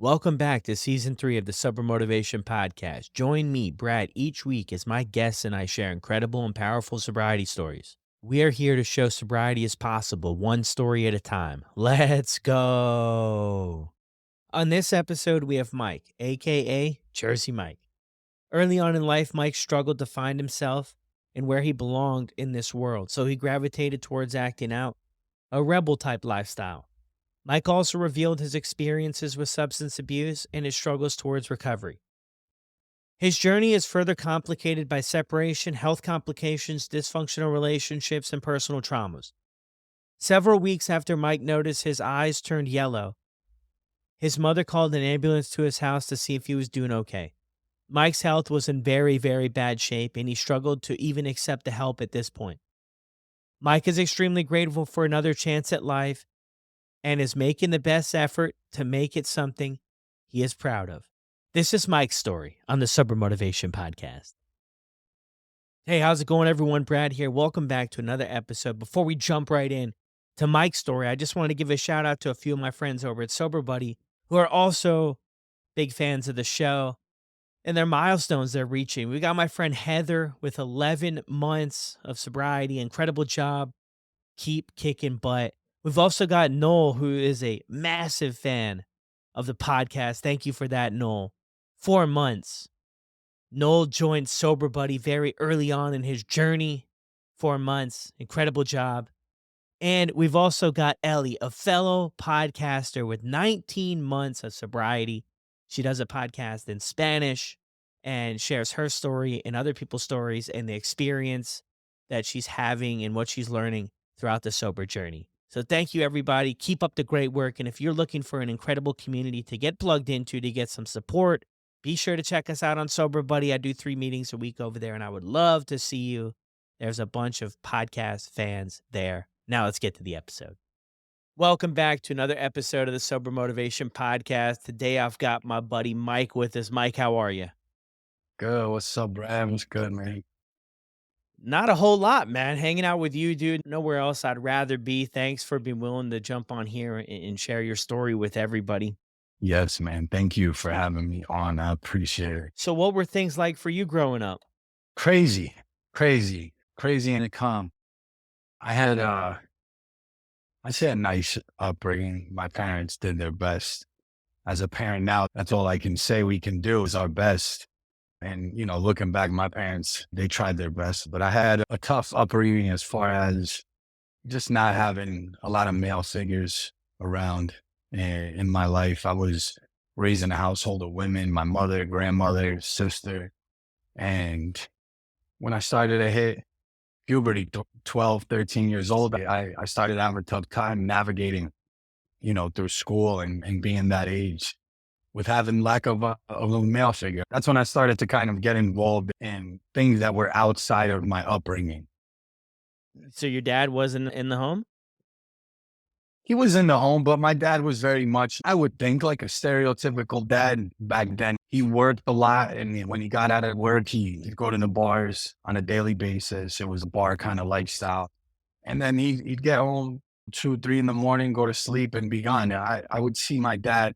Welcome back to season 3 of the Sober Motivation Podcast. Join me, Brad, each week as my guests and I share incredible and powerful sobriety stories. We are here to show sobriety is possible, one story at a time. Let's go. On this episode, we have Mike, aka Jersey Mike. Early on in life, Mike struggled to find himself and where he belonged in this world, so he gravitated towards acting out, a rebel type lifestyle. Mike also revealed his experiences with substance abuse and his struggles towards recovery. His journey is further complicated by separation, health complications, dysfunctional relationships, and personal traumas. Several weeks after Mike noticed his eyes turned yellow, his mother called an ambulance to his house to see if he was doing okay. Mike's health was in very, very bad shape, and he struggled to even accept the help at this point. Mike is extremely grateful for another chance at life and is making the best effort to make it something he is proud of. This is Mike's story on the Sober Motivation Podcast. Hey, how's it going, everyone? Brad here. Welcome back to another episode. Before we jump right in to Mike's story, I just want to give a shout out to a few of my friends over at Sober Buddy who are also big fans of the show and their milestones they're reaching. We got my friend Heather with 11 months of sobriety. Incredible job. Keep kicking butt. We've also got Noel, who is a massive fan of the podcast. Thank you for that, Noel. 4 months. Noel joined Sober Buddy very early on in his journey. 4 months. Incredible job. And we've also got Ellie, a fellow podcaster with 19 months of sobriety. She does a podcast in Spanish and shares her story and other people's stories and the experience that she's having and what she's learning throughout the sober journey. So thank you, everybody. Keep up the great work. And if you're looking for an incredible community to get plugged into, to get some support, be sure to check us out on Sober Buddy. I do 3 meetings a week over there, and I would love to see you. There's a bunch of podcast fans there. Now let's get to the episode. Welcome back to another episode of the Sober Motivation Podcast. Today I've got my buddy Mike with us. Mike, how are you? Good. What's up, Brad? What's good, man? Not a whole lot, man. Hanging out with you, dude. Nowhere else I'd rather be. Thanks for being willing to jump on here and share your story with everybody. Yes, man. Thank you for having me on. I appreciate it. So what were things like for you growing up? Crazy, crazy and calm. I had I say a nice upbringing. My parents did their best. As a parent now, that's all I can say we can do is our best. And, looking back, my parents, they tried their best, but I had a tough upbringing as far as just not having a lot of male figures around in my life. I was raised in a household of women, my mother, grandmother, sister. And when I started to hit puberty, 12, 13 years old, I started having a tough time navigating, through school and being that age with having lack of a male figure. That's when I started to kind of get involved in things that were outside of my upbringing. So your dad wasn't in the home? He was in the home, but my dad was very much, I would think, like a stereotypical dad back then. He worked a lot, and when he got out of work, he'd go to the bars on a daily basis. It was a bar kind of lifestyle. And then he'd get home 2, 3 in the morning, go to sleep, and be gone. I would see my dad,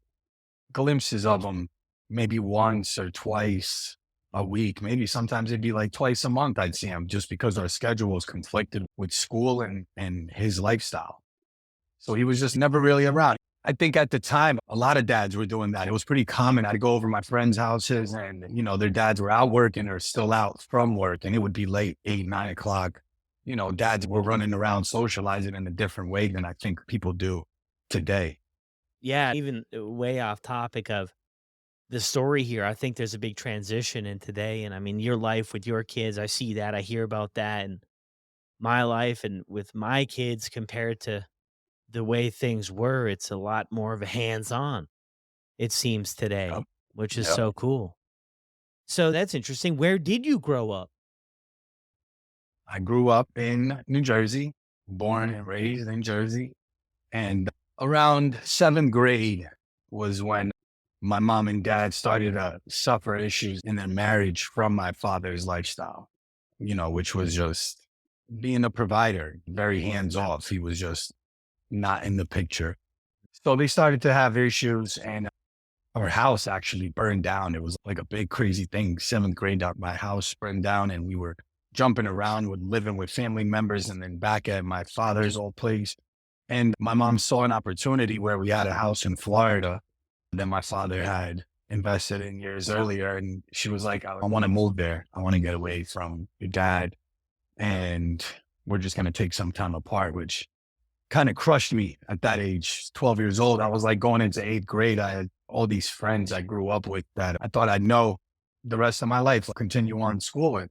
glimpses of him, maybe once or twice a week. Maybe sometimes it'd be like twice a month I'd see him, just because our schedules conflicted with school and his lifestyle. So he was just never really around. I think at the time, a lot of dads were doing that. It was pretty common. I'd go over my friends' houses and, their dads were out working or still out from work, and it would be late, 8, 9 o'clock. Dads were running around socializing in a different way than I think people do today. Yeah, even way off topic of the story here, I think there's a big transition in today. And I mean, your life with your kids, I see that, I hear about that, and my life and with my kids compared to the way things were, it's a lot more of a hands-on, it seems Yep. today, which is Yep. so cool. So that's interesting. Where did you grow up? I grew up in New Jersey, born and raised in Jersey. And around 7th grade was when my mom and dad started to suffer issues in their marriage from my father's lifestyle, which was just being a provider, very hands off. He was just not in the picture. So they started to have issues. And our house actually burned down. It was like a big crazy thing. Seventh grade, my house burned down, and we were jumping around with living with family members and then back at my father's old place. And my mom saw an opportunity where we had a house in Florida that my father had invested in years earlier. And she was like, I want to move there. I want to get away from your dad. And we're just going to take some time apart, which kind of crushed me at that age, 12 years old. I was like going into eighth grade. I had all these friends I grew up with that I thought I'd know the rest of my life, continue on school with,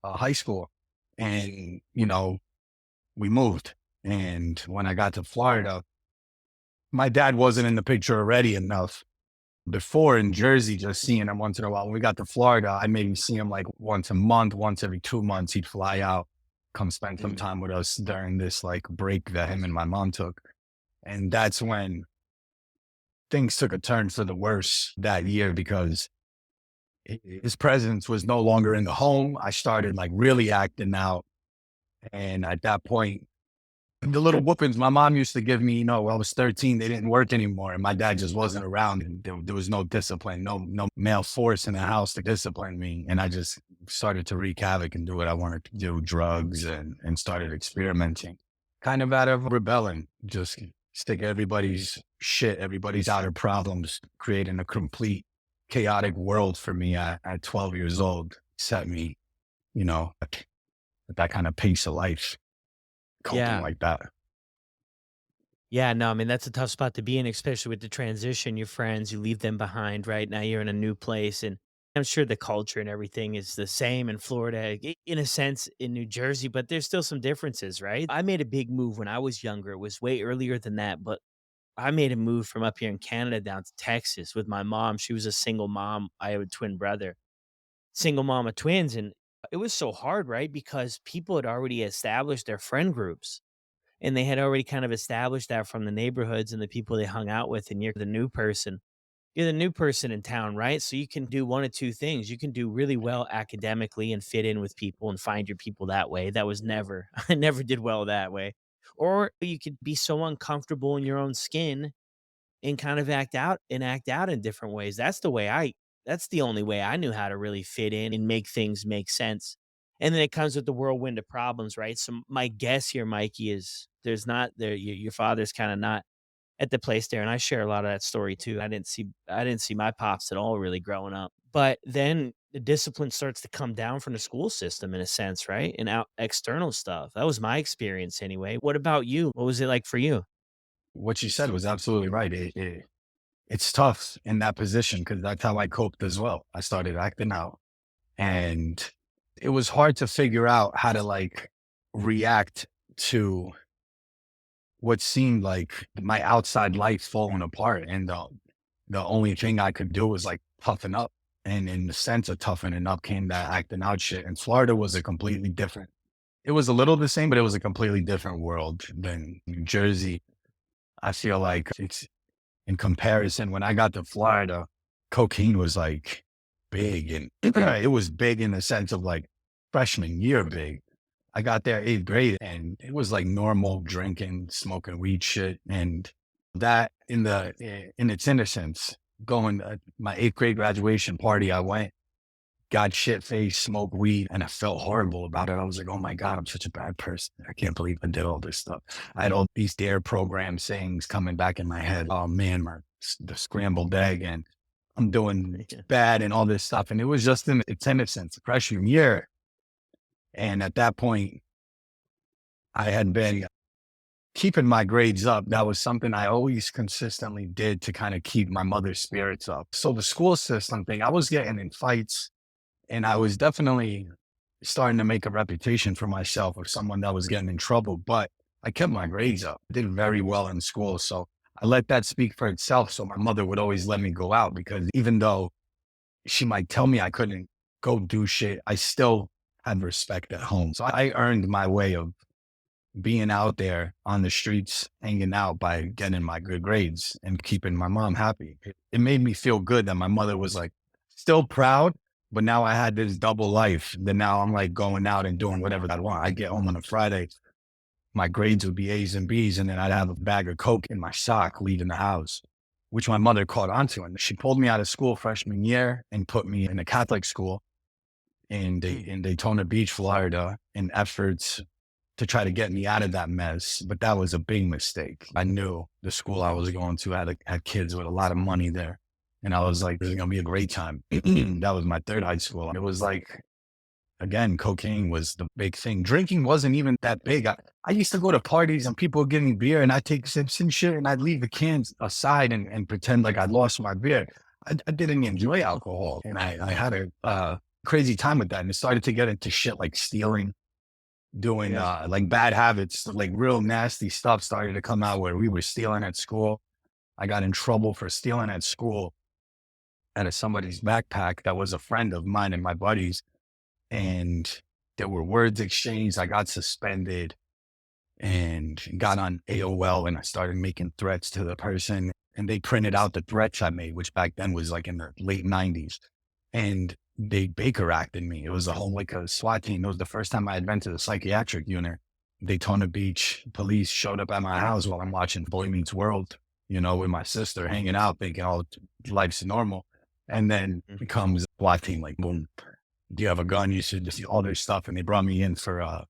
high school. And, we moved. And when I got to Florida, my dad wasn't in the picture already enough. Before in Jersey, just seeing him once in a while. When we got to Florida, I maybe see him like once a month, once every 2 months. He'd fly out, come spend some time with us during this like break that him and my mom took. And that's when things took a turn for the worse that year because his presence was no longer in the home. I started like really acting out. And at that point, the little whoopings my mom used to give me, when I was 13, they didn't work anymore. And my dad just wasn't around. And there was no discipline, no male force in the house to discipline me. And I just started to wreak havoc and do what I wanted to do, drugs, and started experimenting. Kind of out of rebelling, just stick everybody's shit, everybody's outer problems, creating a complete chaotic world for me at 12 years old, set me, at that kind of pace of life, coping Yeah. like that. Yeah, no, I mean, that's a tough spot to be in, especially with the transition. Your friends, you leave them behind, right? Now you're in a new place. And I'm sure the culture and everything is the same in Florida, in a sense, in New Jersey, but there's still some differences, right? I made a big move when I was younger. It was way earlier than that, but I made a move from up here in Canada down to Texas with my mom. She was a single mom. I have a twin brother, single mom of twins. And it was so hard, right? Because people had already established their friend groups and they had already kind of established that from the neighborhoods and the people they hung out with, and you're the new person. You're the new person in town, right? So you can do one of two things. You can do really well academically and fit in with people and find your people that way. That was never I never did well that way. Or you could be so uncomfortable in your own skin and kind of act out in different ways. That's the only way I knew how to really fit in and make things make sense. And then it comes with the whirlwind of problems, right? So my guess here, Mikey, is there's not there your father's kind of not at the place there. And I share a lot of that story too. I didn't see my pops at all really growing up. But then the discipline starts to come down from the school system in a sense, right? And out external stuff. That was my experience anyway. What about you? What was it like for you? What you said was absolutely right. It's tough in that position because that's how I coped as well. I started acting out, and it was hard to figure out how to like react to what seemed like my outside life falling apart. And the only thing I could do was like toughen up. And in the sense of toughening up came that acting out shit. And Florida was a completely different, it was a little the same, but it was a completely different world than New Jersey. I feel like it's in comparison, when I got to Florida, cocaine was like big, and it was big in the sense of like freshman year big. I got there eighth grade and it was like normal drinking, smoking weed shit. And that in its innocence, going my eighth grade graduation party, I went, got shit faced, smoked weed, and I felt horrible about it. I was like, oh my God, I'm such a bad person. I can't believe I did all this stuff. I had all these dare program sayings coming back in my head. Oh man, the scrambled egg, and I'm doing bad and all this stuff. And it was just in its innocence, freshman year. And at that point, I had been keeping my grades up. That was something I always consistently did to kind of keep my mother's spirits up. So the school system thing, I was getting in fights, and I was definitely starting to make a reputation for myself of someone that was getting in trouble, but I kept my grades up. I did very well in school. So I let that speak for itself. So my mother would always let me go out because even though she might tell me I couldn't go do shit, I still had respect at home. So I earned my way of being out there on the streets, hanging out by getting my good grades and keeping my mom happy. It made me feel good that my mother was like still proud, but now I had this double life. Then now I'm like going out and doing whatever I want. I get home on a Friday, my grades would be A's and B's, and then I'd have a bag of Coke in my sock leaving the house. which my mother caught onto. And she pulled me out of school freshman year and put me in a Catholic school Mm. in Daytona Beach, Florida, in efforts to try to get me out of that mess. But that was a big mistake. I knew the school I was going to had kids with a lot of money there. And I was like, this is going to be a great time. That was my third high school. It was like, again, cocaine was the big thing. Drinking wasn't even that big. I used to go to parties and people would give me beer and I'd take sips and shit and I'd leave the cans aside and pretend like I'd lost my beer. I didn't enjoy alcohol and I had a crazy time with that. And it started to get into shit like stealing, doing Yeah. like bad habits, like real nasty stuff started to come out where we were stealing at school. I got in trouble for stealing at school out of somebody's backpack that was a friend of mine and my buddies. And there were words exchanged. I got suspended and got on AOL and I started making threats to the person. And they printed out the threats I made, which back then was like in the late 90s. And they Baker acted me. It was a whole like a SWAT team. It was the first time I had been to the psychiatric unit. Daytona Beach police showed up at my house while I'm watching Boy Meets World, with my sister hanging out, thinking, oh, life's normal. And then Mhm. it comes SWAT team, like, boom, do you have a gun? You should just all their stuff. And they brought me in for a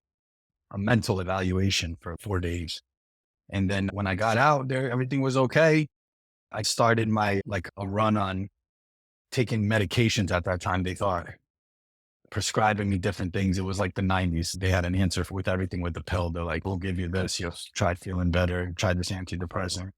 mental evaluation for 4 days. And then when I got out there, everything was okay. I started my like a run on taking medications at that time. They thought prescribing me different things. It was like the 90s. They had an answer with everything with the pill. They're like, we'll give you this. You'll try feeling better. Try this antidepressant.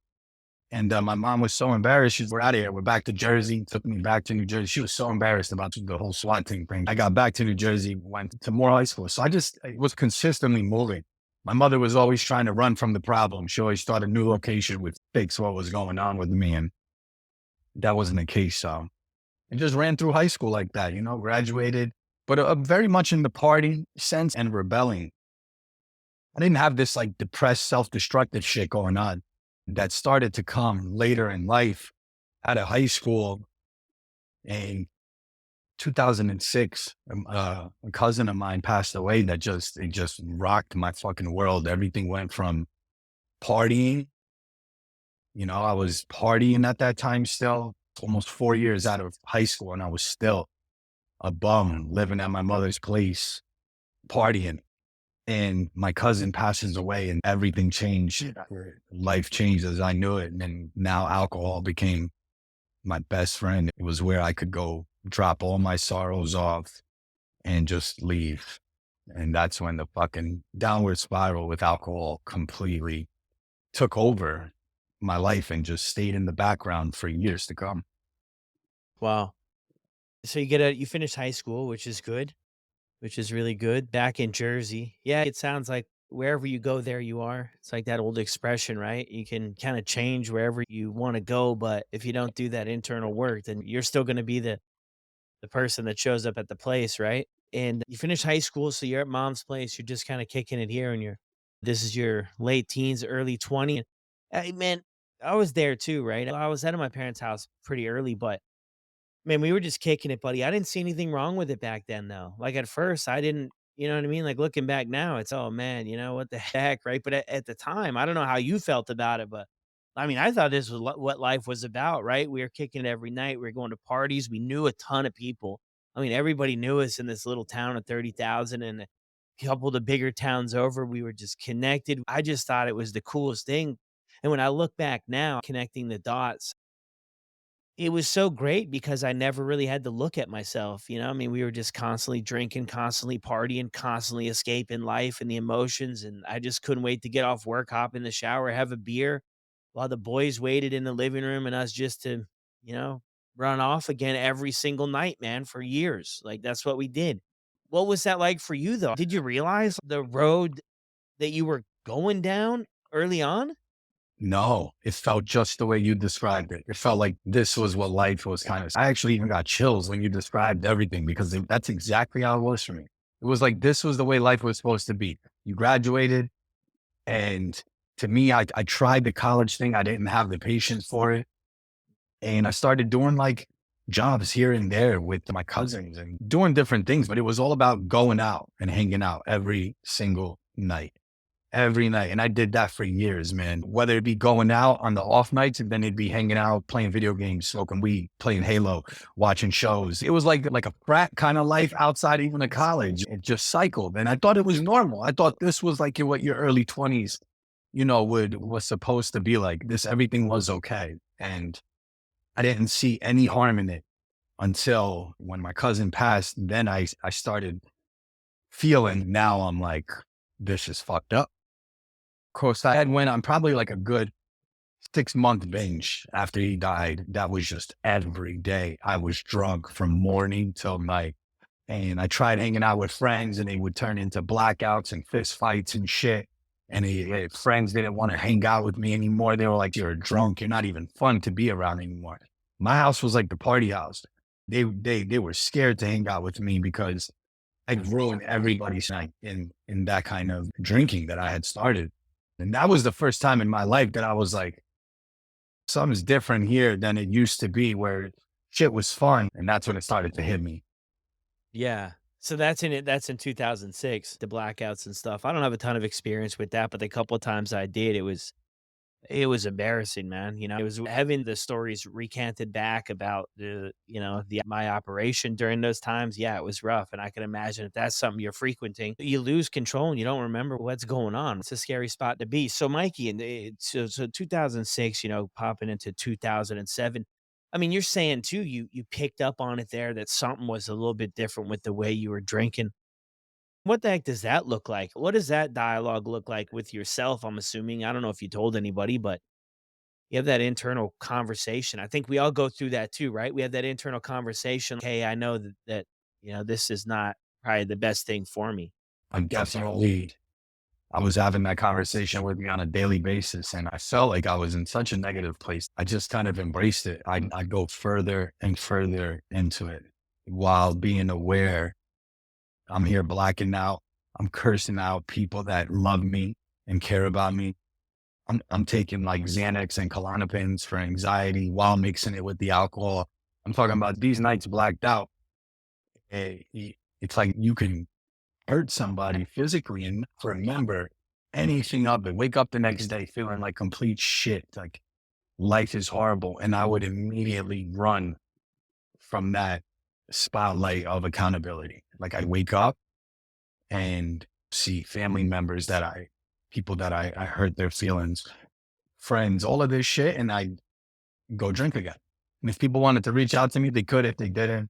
And my mom was so embarrassed. She's, we're out of here. We're back to Jersey. Took me back to New Jersey. She was so embarrassed about the whole SWAT team thing. I got back to New Jersey, went to Moore High School. So I was consistently moving. My mother was always trying to run from the problem. She always thought a new location would fix what was going on with me. And that wasn't the case. So I just ran through high school like that, graduated, but very much in the party sense and rebelling. I didn't have this like depressed, self-destructive shit going on that started to come later in life out of high school. In 2006, a cousin of mine passed away it just rocked my fucking world. Everything went from partying, I was partying at that time still, almost 4 years out of high school, and I was still a bum living at my mother's place, partying. And my cousin passes away and everything changed. Life changed as I knew it. And now alcohol became my best friend. It was where I could go drop all my sorrows off and just leave. And that's when the fucking downward spiral with alcohol completely took over my life and just stayed in the background for years to come. Wow. So you finish high school, which is good, which is really good. Back in Jersey. Yeah, it sounds like wherever you go, there you are. It's like that old expression, right? You can kind of change wherever you want to go, but if you don't do that internal work, then you're still going to be the person that shows up at the place, right? And you finish high school, so you're at mom's place. You're just kind of kicking it here, and this is your late teens, early 20. Hey, man, I was there too, right? I was out of my parents' house pretty early, but man, we were just kicking it, buddy. I didn't see anything wrong with it back then, though. Like at first, I didn't, you know what I mean? Like looking back now, it's oh man, what the heck, right? But at the time, I don't know how you felt about it, but I mean, I thought this was what life was about, right? We were kicking it every night. We were going to parties. We knew a ton of people. I mean, everybody knew us in this little town of 30,000 and a couple of the bigger towns over. We were just connected. I just thought it was the coolest thing. And when I look back now, connecting the dots, it was so great because I never really had to look at myself, I mean, we were just constantly drinking, constantly partying, constantly escaping life and the emotions, and I just couldn't wait to get off work, hop in the shower, have a beer while the boys waited in the living room and us just to, you know, run off again every single night, man, for years. Like, that's what we did. What was that like for you, though? Did you realize the road that you were going down early on? No, it felt just the way you described it. It felt like this was what life was kind of. I actually even got chills when you described everything because that's exactly how it was for me. It was like this was the way life was supposed to be. You graduated, and to me, I tried the college thing. I didn't have the patience for it. And I started doing like jobs here and there with my cousins and doing different things, but it was all about going out and hanging out every single night. every night. And I did that for years, man. Whether it be going out on the off nights and then it'd be hanging out, playing video games, smoking weed, playing Halo, watching shows. It was like a frat kind of life outside even of college. It just cycled. And I thought it was normal. I thought this was like what your early 20s, was supposed to be like. This everything was okay. And I didn't see any harm in it until when my cousin passed. Then I started feeling, now I'm like, this is fucked up. Of course, I had went on probably like a good 6-month binge after he died. That was just every day. I was drunk from morning till night. And I tried hanging out with friends and they would turn into blackouts and fist fights and shit. And friends didn't want to hang out with me anymore. They were like, you're drunk. You're not even fun to be around anymore. My house was like the party house. They were scared to hang out with me because I'd ruined everybody's night in that kind of drinking that I had started. And that was the first time in my life that I was like, something's different here than it used to be, where shit was fun. And that's when it started to hit me. Yeah. So that's in 2006, the blackouts and stuff. I don't have a ton of experience with that, but the couple of times I did, it was embarrassing, man. It was having the stories recanted back about the my operation during those times. Yeah, it was rough. And I can imagine if that's something you're frequenting, you lose control and you don't remember what's going on. It's a scary spot to be. So Mikey, so 2006, popping into 2007. I mean, you're saying too, you picked up on it there that something was a little bit different with the way you were drinking. What the heck does that look like? What does that dialogue look like with yourself? I'm assuming. I don't know if you told anybody, but you have that internal conversation. I think we all go through that too, right? We have that internal conversation. Hey, I know that this is not probably the best thing for me. I definitely, I was having that conversation with me on a daily basis. And I felt like I was in such a negative place. I just kind of embraced it. I go further and further into it while being aware I'm here blacking out. I'm cursing out people that love me and care about me. I'm taking like Xanax and Klonopins for anxiety while mixing it with the alcohol. I'm talking about these nights blacked out. It's like you can hurt somebody physically and not remember anything of it. Wake up the next day feeling like complete shit. Like life is horrible. And I would immediately run from that spotlight of accountability. Like I wake up and see family members people that I hurt their feelings, friends, all of this shit. And I go drink again. And if people wanted to reach out to me, they could. If they didn't,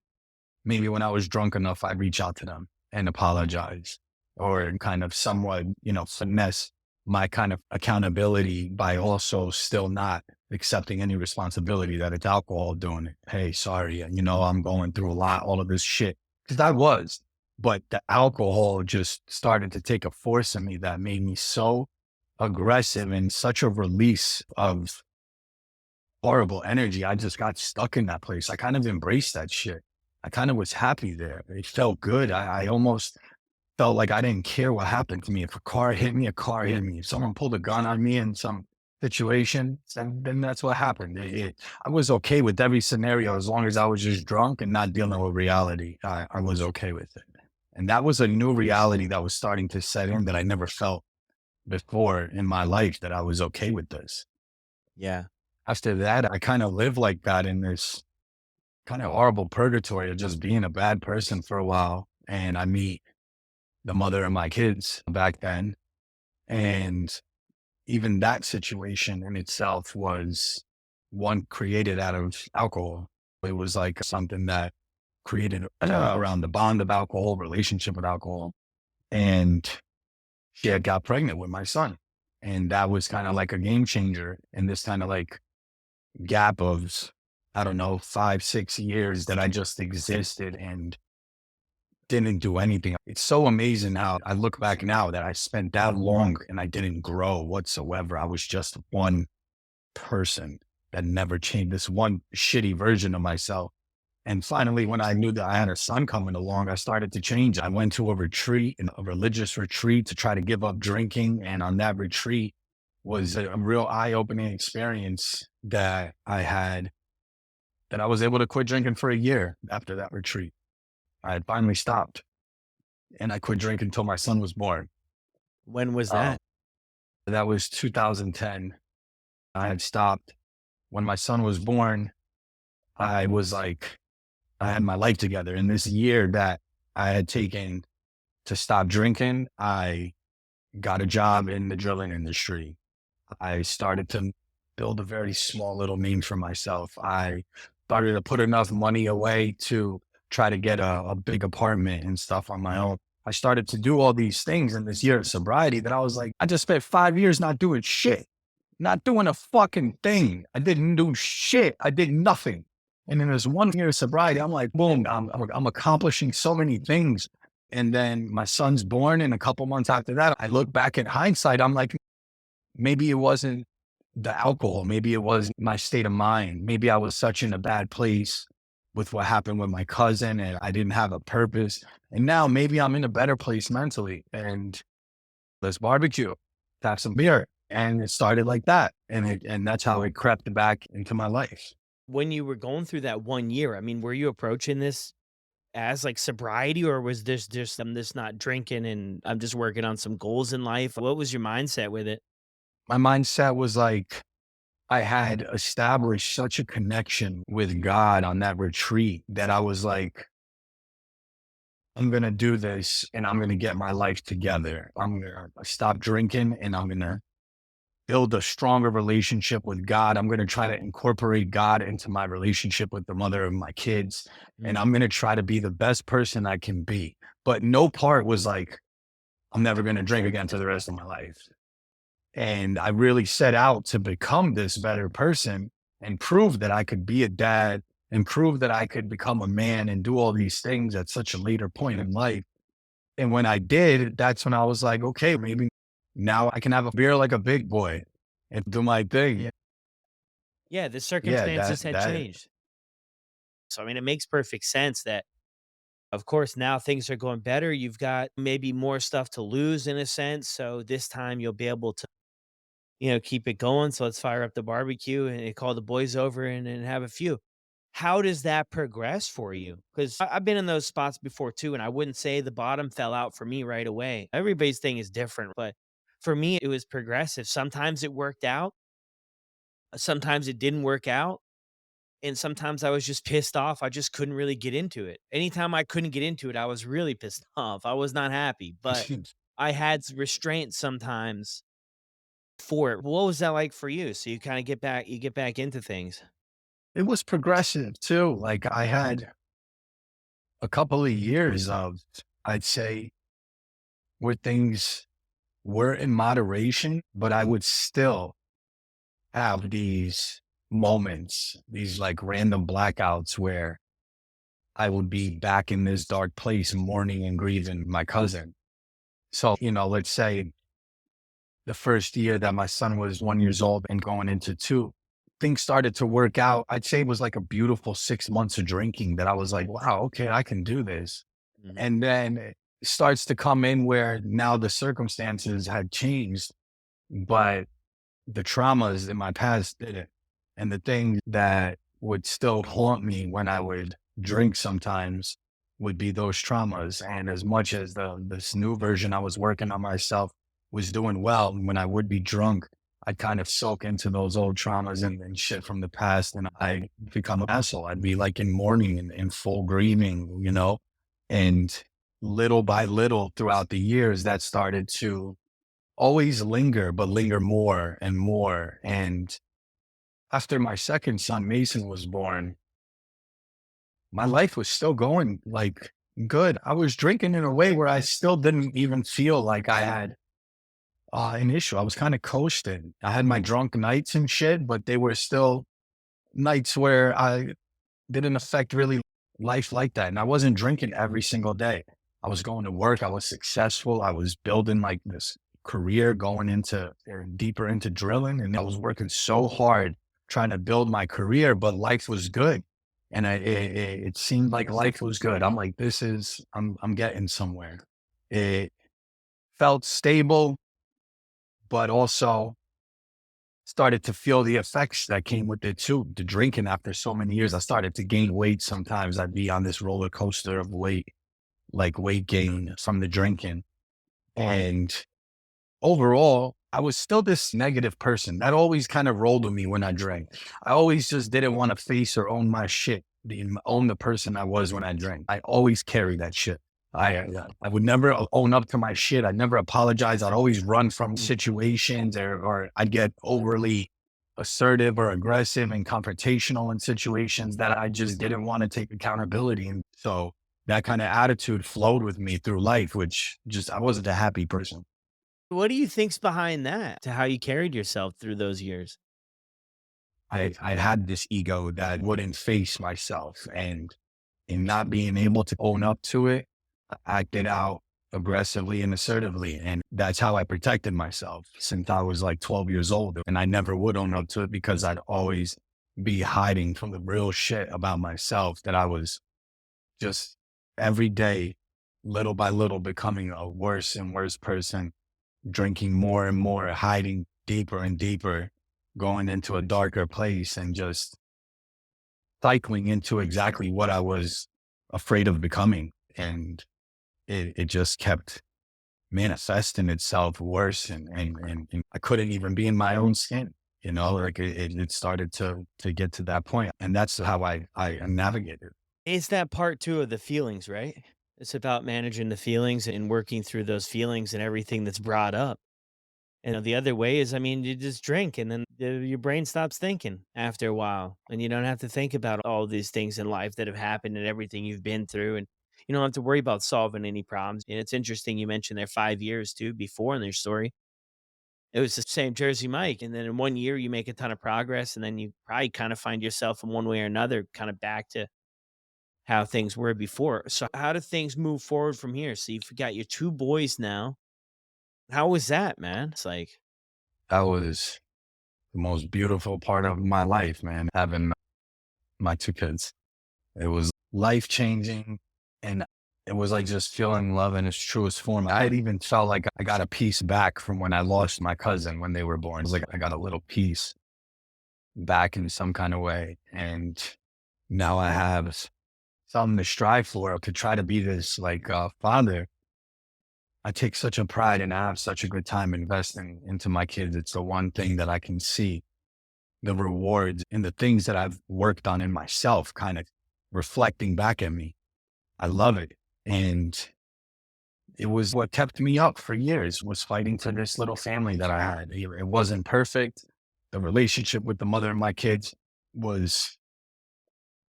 maybe when I was drunk enough, I'd reach out to them and apologize or kind of somewhat, finesse my kind of accountability by also still not accepting any responsibility that it's alcohol doing it. Hey, sorry, I'm going through a lot, all of this shit. Cause I was, but the alcohol just started to take a force in me that made me so aggressive and such a release of horrible energy. I just got stuck in that place. I kind of embraced that shit. I kind of was happy there. It felt good. I almost felt like I didn't care what happened to me. If a car hit me, a car hit me. If someone pulled a gun on me in some situation, then that's what happened. I was okay with every scenario as long as I was just drunk and not dealing with reality. I was okay with it. And that was a new reality that was starting to set in that I never felt before in my life, that I was okay with this. Yeah. After that, I kind of lived like that in this kind of horrible purgatory of just being a bad person for a while. And I meet the mother of my kids back then. And even that situation in itself was one created out of alcohol. It was like something that created around the bond of alcohol, relationship with alcohol. And she had got pregnant with my son. And that was kind of like a game changer in this kind of like gap of, I don't know, 5, 6 years that I just existed and didn't do anything. It's so amazing how I look back now that I spent that long and I didn't grow whatsoever. I was just one person that never changed, this one shitty version of myself. And finally, when I knew that I had a son coming along, I started to change. I went to a retreat, a religious retreat, to try to give up drinking. And on that retreat was a real eye-opening experience that I had, that I was able to quit drinking for a year after that retreat. I had finally stopped and I quit drinking until my son was born. When was Um, that? That was 2010. I had stopped. When my son was born, I was like, I had my life together. In this year that I had taken to stop drinking, I got a job in the drilling industry. I started to build a very small little name for myself. I started to put enough money away to try to get a big apartment and stuff on my own. I started to do all these things in this year of sobriety that I was like, I just spent 5 years not doing shit, not doing a fucking thing. I didn't do shit. I did nothing. And in this 1 year of sobriety, I'm like, boom, I'm accomplishing so many things. And then my son's born, and a couple months after that, I look back in hindsight, I'm like, maybe it wasn't the alcohol. Maybe it was my state of mind. Maybe I was such in a bad place with what happened with my cousin and I didn't have a purpose. And now maybe I'm in a better place mentally and let's barbecue, have some beer. And it started like that. And that's how it crept back into my life. When you were going through that 1 year, I mean, were you approaching this as like sobriety, or was this just I'm just not drinking and I'm just working on some goals in life? What was your mindset with it? My mindset was like, I had established such a connection with God on that retreat that I was like, I'm going to do this and I'm going to get my life together. I'm going to stop drinking and I'm going to build a stronger relationship with God. I'm going to try to incorporate God into my relationship with the mother of my kids. And Mm. I'm going to try to be the best person I can be. But no part was like, I'm never going to drink again for the rest of my life. And I really set out to become this better person and prove that I could be a dad and prove that I could become a man and do all these things at such a later point in life. And when I did, that's when I was like, okay, maybe now I can have a beer like a big boy and do my thing. Yeah, the Yeah, circumstances had that changed. So, I mean, it makes perfect sense that, of course, now things are going better. You've got maybe more stuff to lose in a sense. So this time you'll be able to, keep it going. So let's fire up the barbecue and call the boys over and have a few. How does that progress for you? Because I've been in those spots before too, and I wouldn't say the bottom fell out for me right away. Everybody's thing is different, but for me, it was progressive. Sometimes it worked out, sometimes it didn't work out. And sometimes I was just pissed off. I just couldn't really get into it. Anytime I couldn't get into it, I was really pissed off. I was not happy, but I had restraint sometimes for it. What was that like for you? So you kind of get back into things. it was progressive too. Like I had a couple of years of, I'd say, where things were in moderation, but I would still have these moments, these like random blackouts where I would be back in this dark place mourning and grieving my cousin. So, let's say the first year that my son was 1 years old and going into two, things started to work out. I'd say it was like a beautiful 6 months of drinking that I was like, wow, okay, I can do this. Mhm. And then it starts to come in where now the circumstances had changed, but the traumas in my past didn't. And the thing that would still haunt me when I would drink sometimes would be those traumas. And as much as this new version I was working on myself was doing well, when I would be drunk, I'd kind of soak into those old traumas and shit from the past, and I become an asshole. I'd be like in mourning and in full grieving, and little by little throughout the years, that started to always linger, but linger more and more. And after my second son, Mason, was born, my life was still going like good. I was drinking in a way where I still didn't even feel like I had an issue. I was kind of coasting. I had my drunk nights and shit, but they were still nights where I didn't affect really life like that. And I wasn't drinking every single day. I was going to work. I was successful. I was building like this career going into deeper into drilling. And I was working so hard trying to build my career, but life was good. And it seemed like life was good. I'm like, I'm getting somewhere. It felt stable, but also started to feel the effects that came with it too. The drinking after so many years, I started to gain weight. Sometimes I'd be on this roller coaster of weight, like weight gain from the drinking. And overall, I was still this negative person that always kind of rolled with me when I drank. I always just didn't want to face or own my shit, own the person I was when I drank. I always carried that shit. I would never own up to my shit. I'd never apologize. I'd always run from situations, or I'd get overly assertive or aggressive and confrontational in situations that I just didn't want to take accountability. And so that kind of attitude flowed with me through life, which just, I wasn't a happy person. What do you think's behind that to how you carried yourself through those years? I had this ego that wouldn't face myself, and in not being able to own up to it, I acted out aggressively and assertively. And that's how I protected myself since I was like 12 years old. And I never would own up to it because I'd always be hiding from the real shit about myself, that I was just every day, little by little, becoming a worse and worse person, drinking more and more, hiding deeper and deeper, going into a darker place, and just cycling into exactly what I was afraid of becoming. And it just kept manifesting itself worse. And I couldn't even be in my own skin, like it started to get to that point. And that's how I navigated. It's that part too of the feelings, right? It's about managing the feelings and working through those feelings and everything that's brought up. And the other way is, I mean, you just drink and then your brain stops thinking after a while. And you don't have to think about all these things in life that have happened and everything you've been through. And you don't have to worry about solving any problems. And it's interesting you mentioned their 5 years too before in their story. It was the same Jersey Mike. And then in 1 year, you make a ton of progress. And then you probably kind of find yourself in one way or another, kind of back to how things were before. So, how do things move forward from here? So, you've got your two boys now. How was that, man? It's like, That was the most beautiful part of my life, man, having my two kids. It was life changing. And it was like just feeling love in its truest form. I had even felt like I got a piece back from when I lost my cousin when they were born. It was like I got a little piece back in some kind of way. And now I have something to strive for, to try to be this like father. I take such a pride, and I have such a good time investing into my kids. It's the one thing that I can see the rewards in the things that I've worked on in myself kind of reflecting back at me. I love it. And it was what kept me up for years, was fighting for this little family that I had. It wasn't perfect. The relationship with the mother of my kids was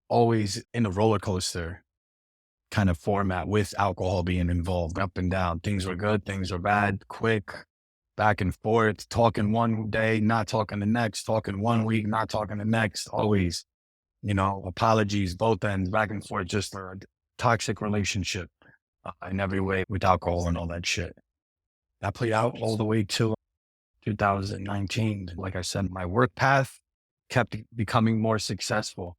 always in a roller coaster kind of format, with alcohol being involved, up and down. Things were good, things were bad, quick, back and forth, talking one day, not talking the next, talking one week, not talking the next, always, apologies, both ends, back and forth, just a toxic relationship in every way with alcohol and all that shit. That played out all the way till 2019. Like I said, my work path kept becoming more successful,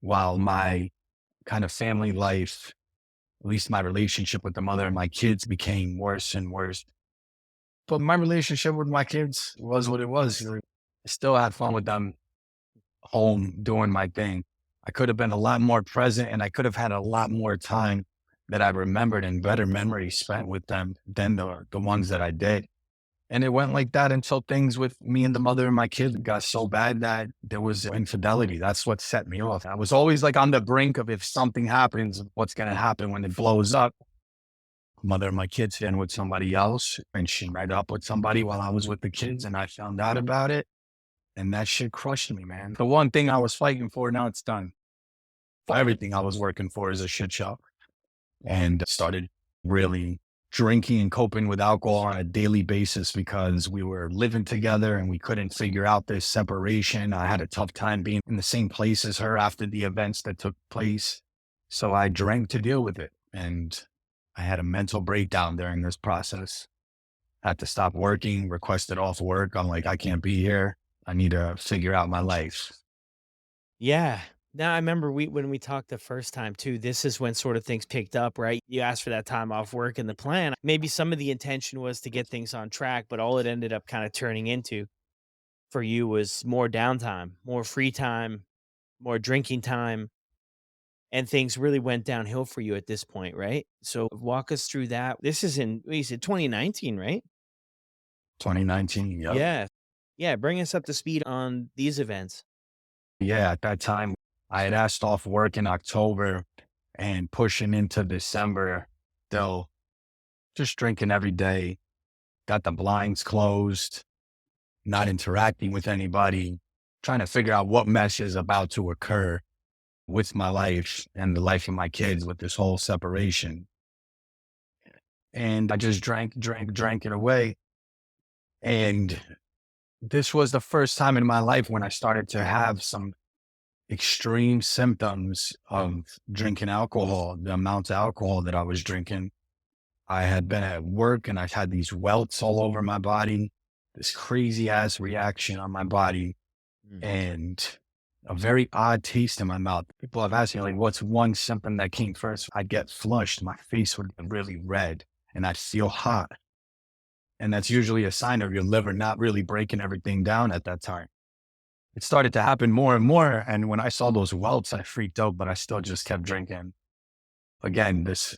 while my kind of family life, at least my relationship with the mother and my kids, became worse and worse. But my relationship with my kids was what it was. I still had fun with them home doing my thing. I could have been a lot more present, and I could have had a lot more time that I remembered and better memories spent with them than the ones that I did. And it went like that until things with me and the mother and my kids got so bad that there was infidelity. That's what set me off. I was always like on the brink of, if something happens, what's going to happen when it blows up. Mother of my kids in with somebody else, and she met up with somebody while I was with the kids, and I found out about it. And that shit crushed me, man. The one thing I was fighting for, now it's done. Everything I was working for is a shit show. And started really drinking and coping with alcohol on a daily basis because we were living together and we couldn't figure out this separation. I had a tough time being in the same place as her after the events that took place. So I drank to deal with it. And I had a mental breakdown during this process. Had to stop working, requested off work. I'm like, I can't be here. I need to figure out my life. yeah. Now I remember when we talked the first time too, this is when sort of things picked up, right? You asked for that time off work and the plan. Maybe some of the intention was to get things on track, but all it ended up kind of turning into for you was more downtime, more free time, more drinking time, and things really went downhill for you at this point, right? So walk us through that. This is in, what you said, 2019, right? 2019. Yep. Yeah. Yeah, bring us up to speed on these events. Yeah. At that time, I had asked off work in October and pushing into December, still just drinking every day, got the blinds closed, not interacting with anybody, trying to figure out what mess is about to occur with my life and the life of my kids with this whole separation. And I just drank it away. And this was the first time in my life when I started to have some extreme symptoms of drinking alcohol, the amount of alcohol that I was drinking. I had been at work and I had these welts all over my body, this crazy ass reaction on my body, Mm. and a very odd taste in my mouth. People have asked me, like, what's one symptom that came first? I'd get flushed. My face would get really red and I'd feel hot. And that's usually a sign of your liver not really breaking everything down at that time. It started to happen more and more. And when I saw those welts, I freaked out, but I still just kept drinking. Again, this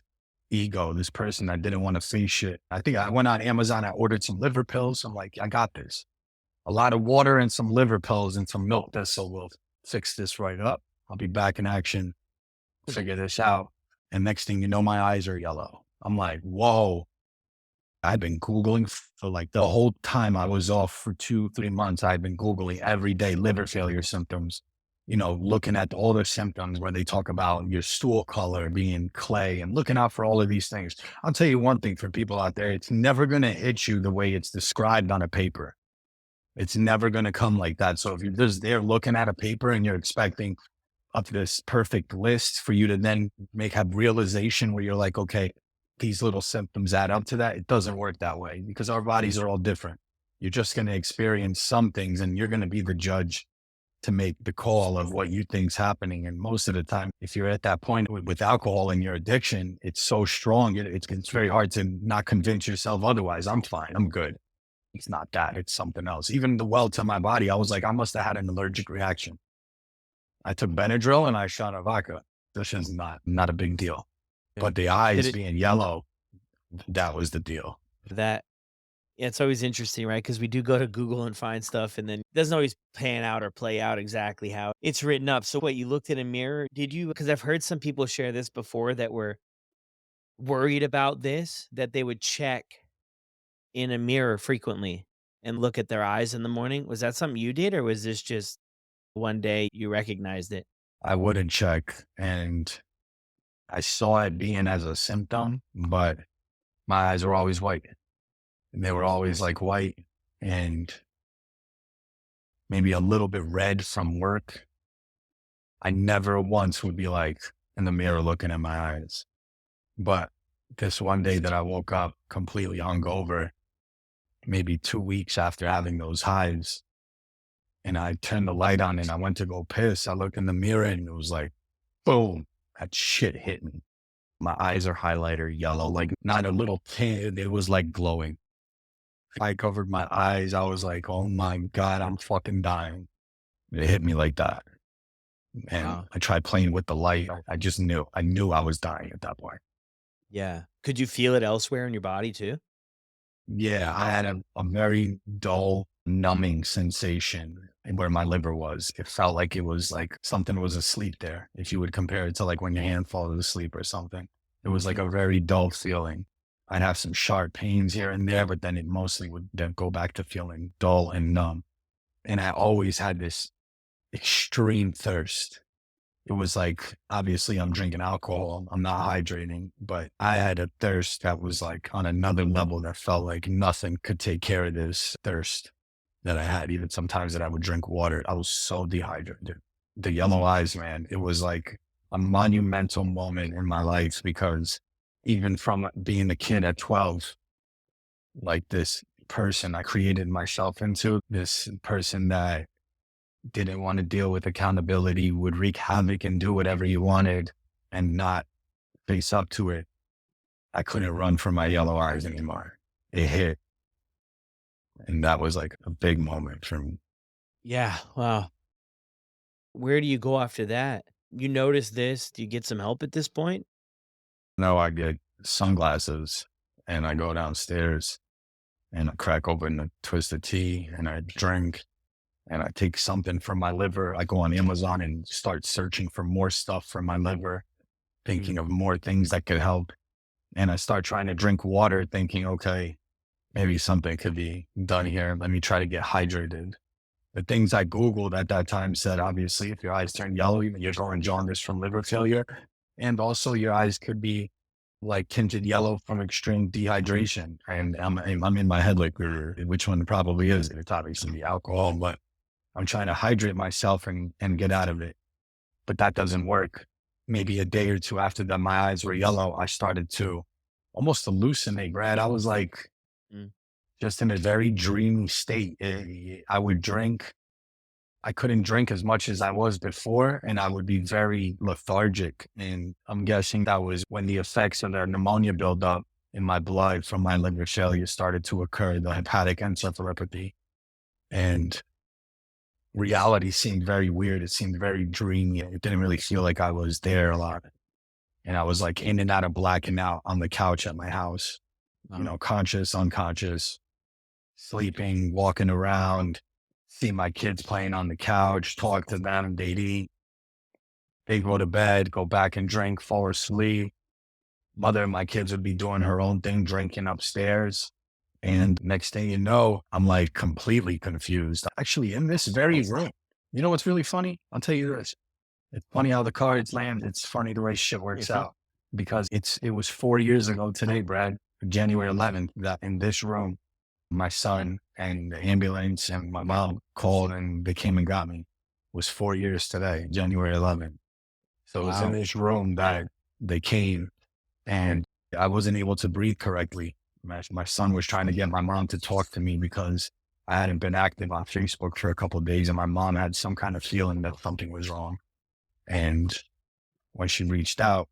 ego, this person that didn't want to face shit. I think I went on Amazon, I ordered some liver pills. I'm like, I got this. A lot of water and some liver pills and some milk thistle will fix this right up. I'll be back in action, figure this out. And next thing you know, my eyes are yellow. I'm like, whoa. I'd been Googling for like the whole time I was off for 2, 3 months. I'd been Googling every day liver failure symptoms, looking at all the symptoms where they talk about your stool color being clay and looking out for all of these things. I'll tell you one thing for people out there, it's never going to hit you the way it's described on a paper. It's never going to come like that. So if you're just there looking at a paper and you're expecting up this perfect list for you to then have realization where you're like, okay, these little symptoms add up to that. It doesn't work that way because our bodies are all different. You're just going to experience some things and you're going to be the judge to make the call of what you think's happening. And most of the time, if you're at that point with alcohol and your addiction, it's so strong. It's very hard to not convince yourself otherwise. I'm fine. I'm good. It's not that. It's something else. Even the welt to my body, I was like, I must have had an allergic reaction. I took Benadryl and I shot a vodka. This is not a big deal. Yeah. But the Did eyes it being yellow, that was the deal. that Yeah, it's always interesting, right? Because we do go to Google and find stuff, and then it doesn't always pan out or play out exactly how it's written up. So what, you looked in a mirror? Did you, because I've heard some people share this before that were worried about this, that they would check in a mirror frequently and look at their eyes in the morning. Was that something you did, or was this just one day you recognized it? I wouldn't check. And I saw it being as a symptom, but my eyes were always white. And they were always like white and maybe a little bit red from work. I never once would be like in the mirror looking at my eyes. But this one day that I woke up completely hungover, maybe 2 weeks after having those hives, and I turned the light on and I went to go piss. I looked in the mirror and it was like, boom, that shit hit me. My eyes are highlighter yellow, like not a little tint. It was like glowing. I covered my eyes. I was like, oh my God, I'm fucking dying. It hit me like that. And Wow. I tried playing with the light. I just knew. I knew I was dying at that point. Yeah. Could you feel it elsewhere in your body too? Yeah, I had a very dull, numbing sensation where my liver was. It felt like it was like something was asleep there. If you would compare it to like when your hand falls asleep or something, it was like a very dull feeling. I'd have some sharp pains here and there, but then it mostly would then go back to feeling dull and numb. And I always had this extreme thirst. It was like, obviously, I'm drinking alcohol. I'm not hydrating, but I had a thirst that was like on another level that felt like nothing could take care of this thirst that I had. Even sometimes that I would drink water, I was so dehydrated. The yellow eyes, man, it was like a monumental moment in my life because even from being a kid at 12, like this person I created myself into, this person that didn't want to deal with accountability, would wreak havoc and do whatever he wanted and not face up to it. I couldn't run from my yellow eyes anymore. It hit. And that was like a big moment for me. Yeah. Wow. Where do you go after that? You notice this? Do you get some help at this point? Now I get sunglasses and I go downstairs and I crack open a twisted tea and I drink and I take something from my liver. I go on Amazon and start searching for more stuff from my liver, Mm, thinking of more things that could help. And I start trying to drink water, thinking, okay, maybe something could be done here. Let me try to get hydrated. The things I Googled at that time said, obviously, if your eyes turn yellow, you're going jaundice from liver failure. And also your eyes could be like tinted yellow from extreme dehydration. And I'm in my head like, which one probably is it? It's obviously the alcohol, but I'm trying to hydrate myself and get out of it. But that doesn't work. Maybe a day or two after that, my eyes were yellow. I started to almost hallucinate, Brad. I was like mm. just in a very dreamy state. I would drink. I couldn't drink as much as I was before, and I would be very lethargic. And I'm guessing that was when the effects of the pneumonia buildup in my blood from my liver failure started to occur, the hepatic encephalopathy. And reality seemed very weird. It seemed very dreamy. It didn't really feel like I was there a lot. And I was like in and out of blacking out on the couch at my house, Wow. conscious, unconscious, sleeping, walking around, see my kids playing on the couch, talk to them, they'd eat, they go to bed, go back and drink, fall asleep. Mother of my kids would be doing her own thing, drinking upstairs. And next thing you know, I'm like completely confused. Actually, in this very room, you know what's really funny? I'll tell you this. It's funny how the cards land. It's funny the way shit works Mhm. out because it was 4 years ago today, Brad, January 11th, that in this room, my son and the ambulance and my mom called and they came and got me. It was 4 years today, January 11th. So it was in Wow. this room that they came and I wasn't able to breathe correctly. My son was trying to get my mom to talk to me because I hadn't been active on Facebook for a couple of days and my mom had some kind of feeling that something was wrong. And when she reached out,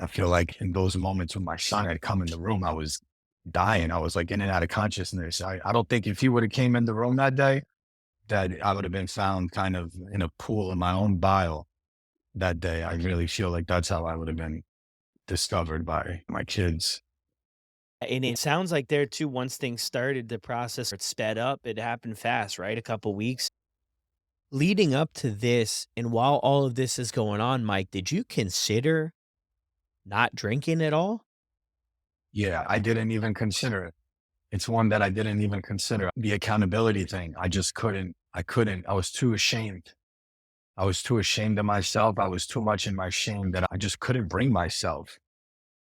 I feel like in those moments when my son had come in the room, I was dying. I was like in and out of consciousness. I don't think if he would have came in the room that day, that I would have been found kind of in a pool of my own bile that day. I really feel like that's how I would have been discovered by my kids. And it sounds like there too, once things started, the process it sped up. It happened fast, right? A couple weeks leading up to this. And while all of this is going on, Mike, did you consider not drinking at all? Yeah, I didn't even consider it. It's one that I didn't even consider. The accountability thing. I just couldn't. I couldn't. I was too ashamed. I was too ashamed of myself. I was too much in my shame that I just couldn't bring myself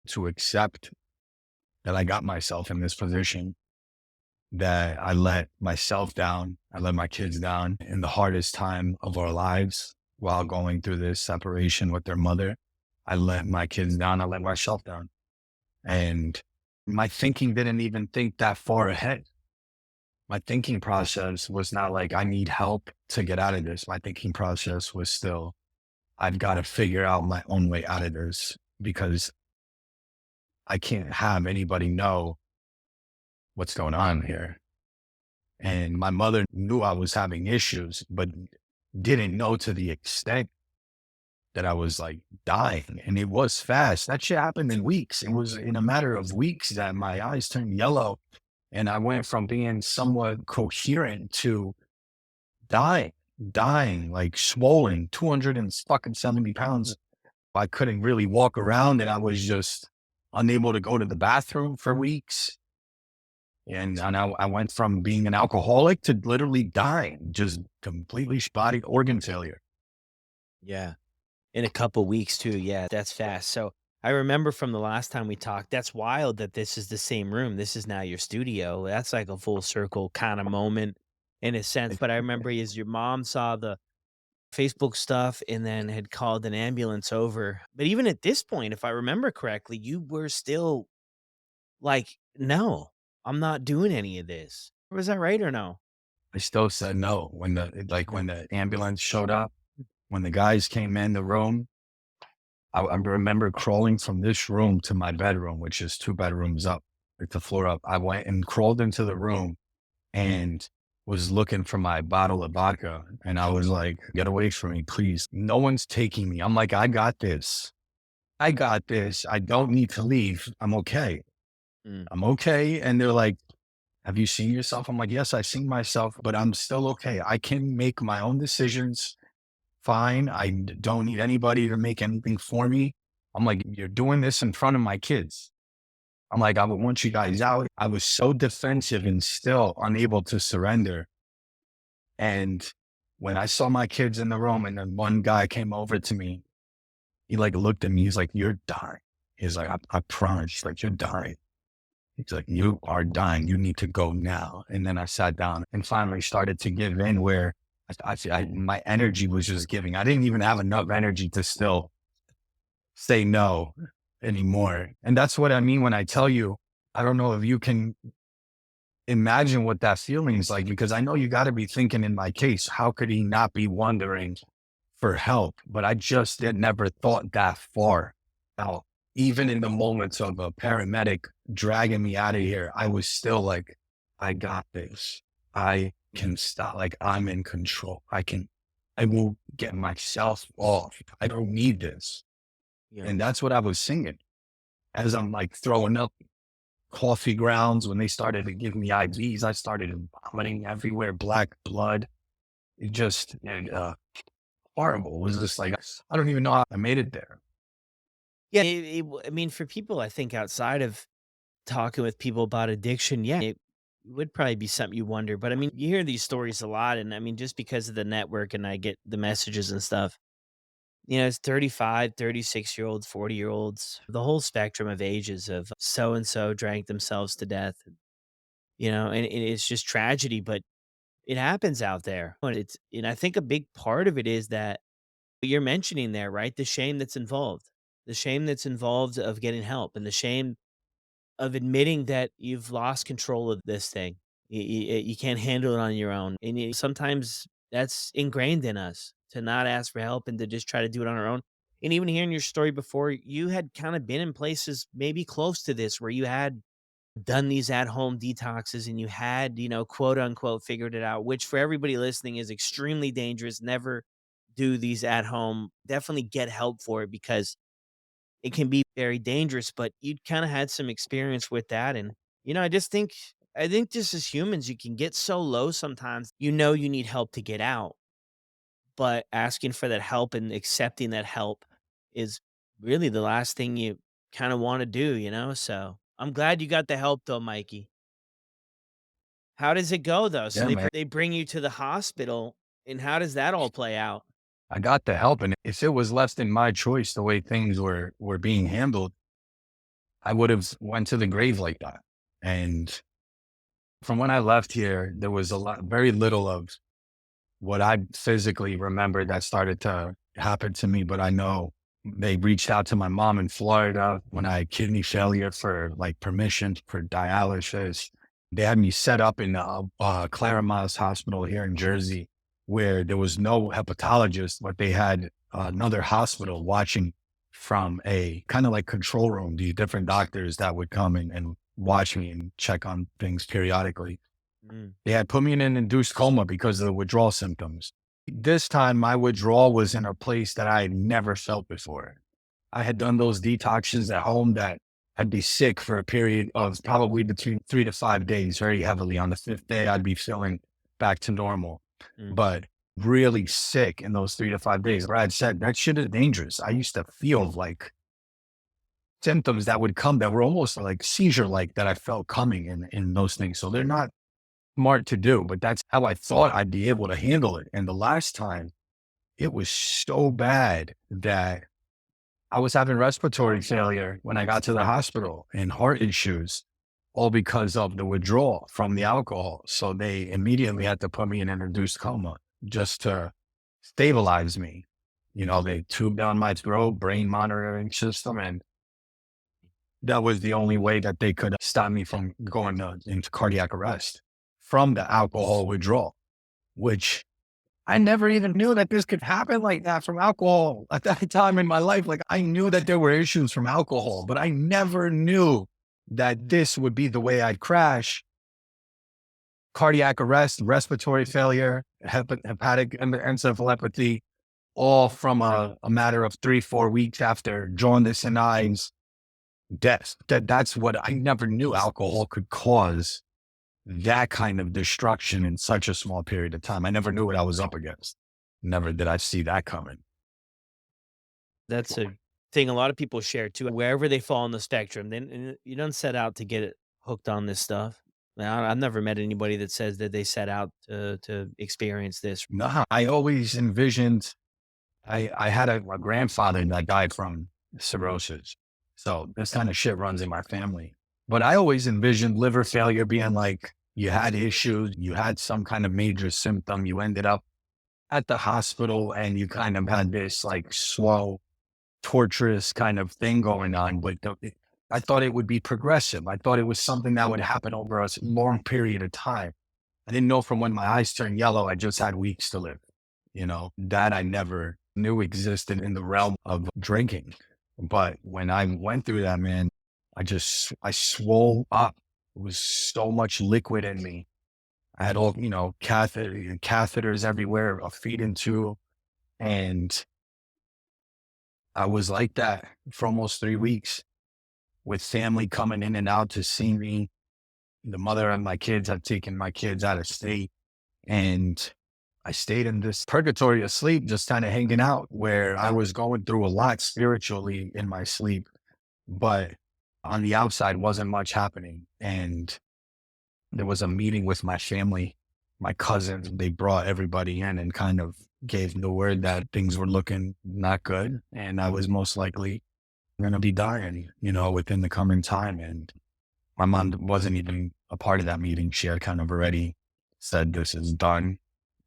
to accept that I got myself in this position, that I let myself down. I let my kids down in the hardest time of our lives while going through this separation with their mother. I let my kids down. I let myself down. And my thinking didn't even think that far ahead. My thinking process was not like, I need help to get out of this. My thinking process was still, I've got to figure out my own way out of this because I can't have anybody know what's going on here. And my mother knew I was having issues, but didn't know to the extent that I was like dying. And it was fast. That shit happened in weeks. It was in a matter of weeks that my eyes turned yellow. And I went from being somewhat coherent to dying, dying, like swollen, 200 and fucking 70 pounds. I couldn't really walk around and I was just unable to go to the bathroom for weeks. And I went from being an alcoholic to literally dying, just completely body organ failure. Yeah. In a couple weeks too. Yeah, that's fast. So I remember from the last time we talked, that's wild that this is the same room. This is now your studio. That's like a full circle kind of moment in a sense. But I remember as your mom saw the Facebook stuff and then had called an ambulance over. But even at this point, if I remember correctly, you were still like, no, I'm not doing any of this. Was that right or no? I still said no when Yeah. when the ambulance showed up, when the guys came in the room. I remember crawling from this room to my bedroom, which is two bedrooms up, like the floor up. I went and crawled into the room and was looking for my bottle of vodka. And I was like, get away from me, please. No one's taking me. I'm like, I got this. I got this. I don't need to leave. I'm okay. Mm. I'm okay. And they're like, Have you seen yourself? I'm like, yes, I've seen myself, but I'm still okay. I can make my own decisions. Fine. Don't need anybody to make anything for me. I'm like, you're doing this in front of my kids. I'm like, I would want you guys out. I was so defensive and still unable to surrender. And when I saw my kids in the room and then one guy came over to me, he like looked at me. He's like, you're dying. He's like, I promise. He's like, you're dying. He's like, you are dying. You need to go now. And then I sat down and finally started to give in where my energy was just giving. I didn't even have enough energy to still say no anymore. And that's what I mean when I tell you, I don't know if you can imagine what that feeling is like, because I know you got to be thinking in my case, how could he not be wondering for help? But I just had never thought that far out. Even in the moments of a paramedic dragging me out of here, I was still like, I got this. I can stop. Like, I'm in control. I will get myself off. I don't need this. Yeah. And that's what I was singing as I'm like throwing up coffee grounds. When they started to give me IVs, I started vomiting everywhere, black blood. It just, horrible. It was just like, I don't even know how I made it there. Yeah, I mean, for people, I think outside of talking with people about addiction, yeah, it would probably be something you wonder. But I mean, you hear these stories a lot. And I mean, just because of the network and I get the messages and stuff, it's 35, 36 year olds, 40-year olds, the whole spectrum of ages of so and so drank themselves to death, and it's just tragedy, but it happens out there. And I think a big part of it is that what you're mentioning there, right? The shame that's involved of getting help, and the shame of admitting that you've lost control of this thing. You can't handle it on your own. And sometimes that's ingrained in us to not ask for help and to just try to do it on our own. And even hearing your story before, you had kind of been in places maybe close to this where you had done these at home detoxes and you had, quote unquote, figured it out, which for everybody listening is extremely dangerous. Never do these at home. Definitely get help for it because it can be very dangerous, but you kinda had some experience with that, and, I think just as humans, you can get so low sometimes, you need help to get out, but asking for that help and accepting that help is really the last thing you kinda wanna do, so I'm glad you got the help though, Mikey. How does it go though? So Yeah, man. they bring you to the hospital, and how does that all play out? I got the help. And if it was left in my choice, the way things were being handled, I would have went to the grave like that. And from when I left here, there was very little of what I physically remember that started to happen to me. But I know they reached out to my mom in Florida when I had kidney failure for like permission for dialysis. They had me set up in Claremont Hospital here in Jersey, where there was no hepatologist, but they had another hospital watching from a kind of like control room, the different doctors that would come and watch me and check on things periodically. Mm, They had put me in an induced coma because of the withdrawal symptoms. This time, my withdrawal was in a place that I had never felt before. I had done those detoxes at home that I'd be sick for a period of probably between 3 to 5 days, very heavily. On the fifth day, I'd be feeling back to normal, mm, but really sick in those 3 to 5 days. Brad said that shit is dangerous. I used to feel like symptoms that would come that were almost like seizure like that I felt coming in those things. So they're not smart to do, but that's how I thought I'd be able to handle it. And the last time, it was so bad that I was having respiratory failure when I got to the hospital and heart issues, all because of the withdrawal from the alcohol. So they immediately had to put me in an induced coma just to stabilize me. They tubed down my throat, brain monitoring system, and that was the only way that they could stop me from going into cardiac arrest from the alcohol withdrawal, which I never even knew that this could happen like that from alcohol at that time in my life. Like, I knew that there were issues from alcohol, but I never knew that this would be the way I'd crash. Cardiac arrest, respiratory failure, hepatic encephalopathy, all from a matter of 3, 4 weeks after jaundice and eyes death. That's what I never knew alcohol could cause that kind of destruction in such a small period of time. I never knew what I was up against. Never did I see that coming. That's a thing a lot of people share too. Wherever they fall on the spectrum, then you don't set out to get it hooked on this stuff. Now, I've never met anybody that says that they set out to experience this. No, I always envisioned I had a grandfather that died from cirrhosis. So this kind of shit runs in my family. But I always envisioned liver failure being like you had issues, you had some kind of major symptom, you ended up at the hospital and you kind of had this like slow, torturous kind of thing going on. But I thought it would be progressive. I thought it was something that would happen over a long period of time. I didn't know from when my eyes turned yellow, I just had weeks to live. That I never knew existed in the realm of drinking. But when I went through that, man, I swole up. It was so much liquid in me. I had all, catheters everywhere, a feeding tube. And I was like that for almost 3 weeks with family coming in and out to see me. The mother of my kids had taken my kids out of state. And I stayed in this purgatory of sleep, just kind of hanging out where I was going through a lot spiritually in my sleep, but on the outside wasn't much happening. And there was a meeting with my family, my cousins, they brought everybody in and kind of gave the word that things were looking not good. And I was most likely going to be dying, within the coming time. And my mom wasn't even a part of that meeting. She had kind of already said, this is done,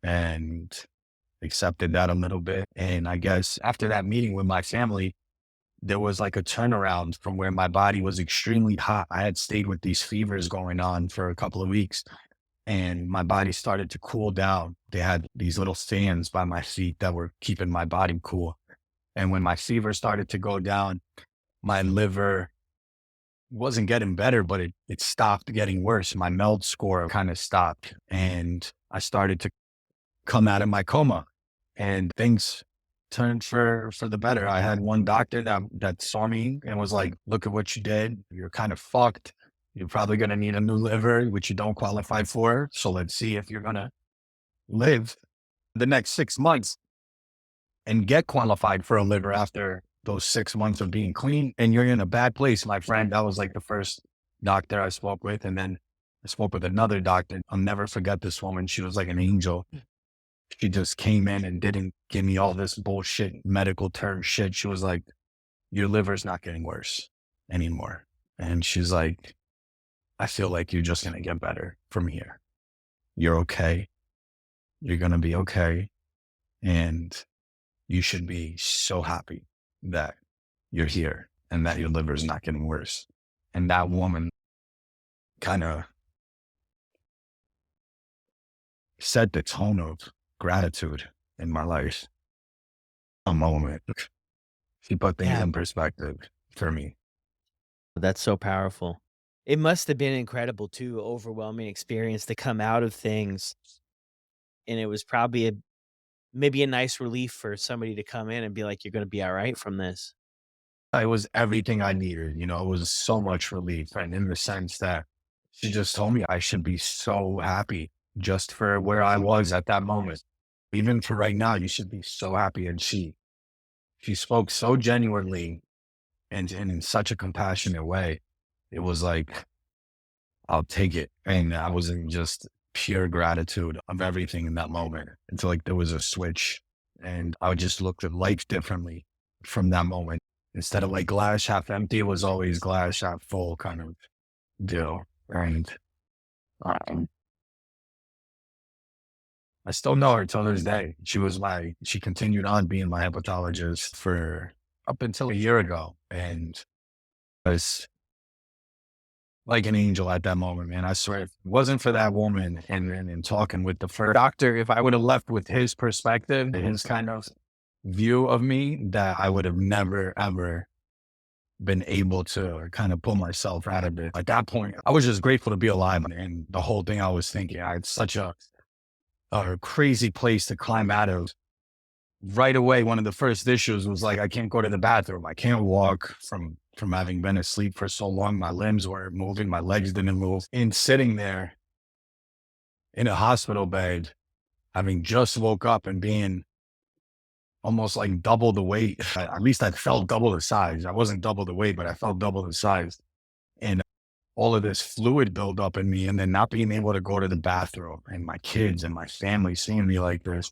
and accepted that a little bit. And I guess after that meeting with my family, there was like a turnaround from where my body was extremely hot. I had stayed with these fevers going on for a couple of weeks and my body started to cool down. They had these little fans by my feet that were keeping my body cool. And when my fever started to go down, my liver wasn't getting better, but it stopped getting worse. My MELD score kind of stopped and I started to come out of my coma and things turned for the better. I had one doctor that saw me and was like, look at what you did. You're kind of fucked. You're probably going to need a new liver, which you don't qualify for. So let's see if you're going to live the next 6 months and get qualified for a liver after those 6 months of being clean. And you're in a bad place, my friend. That was like the first doctor I spoke with. And then I spoke with another doctor. I'll never forget this woman. She was like an angel. She just came in and didn't give me all this bullshit medical term shit. She was like, your liver's not getting worse anymore. And she's like, I feel like you're just going to get better from here. You're okay. You're going to be okay. And you should be so happy that you're here and that your liver's not getting worse. And that woman kind of set the tone of gratitude in my life. A moment. She put things Yeah, in perspective for me. that's so powerful. It must have been incredible too, overwhelming experience to come out of things, and it was probably maybe a nice relief for somebody to come in and be like, "You're gonna be alright from this." It was everything I needed. It was so much relief. And in the sense that she just told me I should be so happy just for where I was at that moment. Even for right now, you should be so happy. And she spoke so genuinely and in such a compassionate way. It was like, I'll take it. And I was in just pure gratitude of everything in that moment until like there was a switch and I just looked at life differently from that moment. Instead of like glass half empty, it was always glass half full kind of deal. And um, I still know her till this day. She continued on being my hepatologist for up until a year ago. And was like an angel at that moment, man. I swear, if it wasn't for that woman and talking with the first doctor, if I would have left with his perspective, his kind of view of me, that I would have never, ever been able to kind of pull myself out of it. At that point, I was just grateful to be alive. And the whole thing I was thinking, I had such a crazy place to climb out of. Right away, one of the first issues was like, I can't go to the bathroom. I can't walk from having been asleep for so long. My limbs weren't moving. My legs didn't move. And sitting there in a hospital bed, having just woke up and being almost like double the weight. At least I felt double the size. I wasn't double the weight, but I felt double the size. And all of this fluid build up in me, and then not being able to go to the bathroom, and my kids and my family seeing me like this.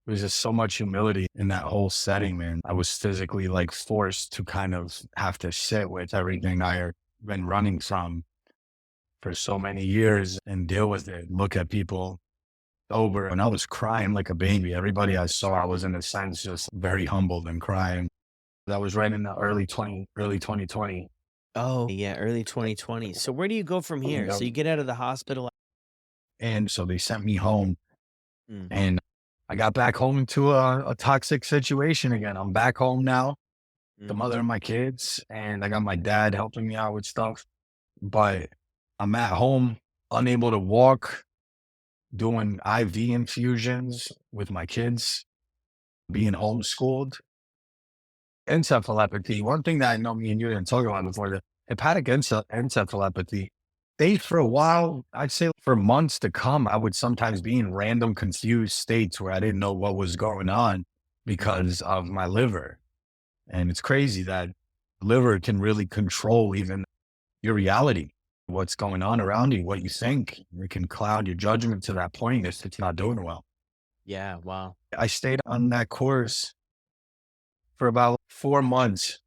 There's just so much humility in that whole setting, man. I was physically like forced to kind of have to sit with everything I had been running from for so many years and deal with it. Look at people over, and I was crying like a baby. Everybody I saw, I was in a sense just very humbled and crying. That was right in the early 2020. Oh, yeah, early 2020. So where do you go from here? So you get out of the hospital. And so they sent me home, Mm, and I got back home into a toxic situation again. I'm back home now, the mhm, mother of my kids, and I got my dad helping me out with stuff. But I'm at home, unable to walk, doing IV infusions with my kids, being homeschooled. Encephalopathy. One thing that I know me and you didn't talk about before, the hepatic encephalopathy. They, for a while, I'd say for months to come, I would sometimes be in random confused states where I didn't know what was going on mhm. because of my liver. And it's crazy that liver can really control even your reality, what's going on around you, what you think. It can cloud your judgment to that point if it's not doing well. Yeah, wow. I stayed on that course for about 4 months.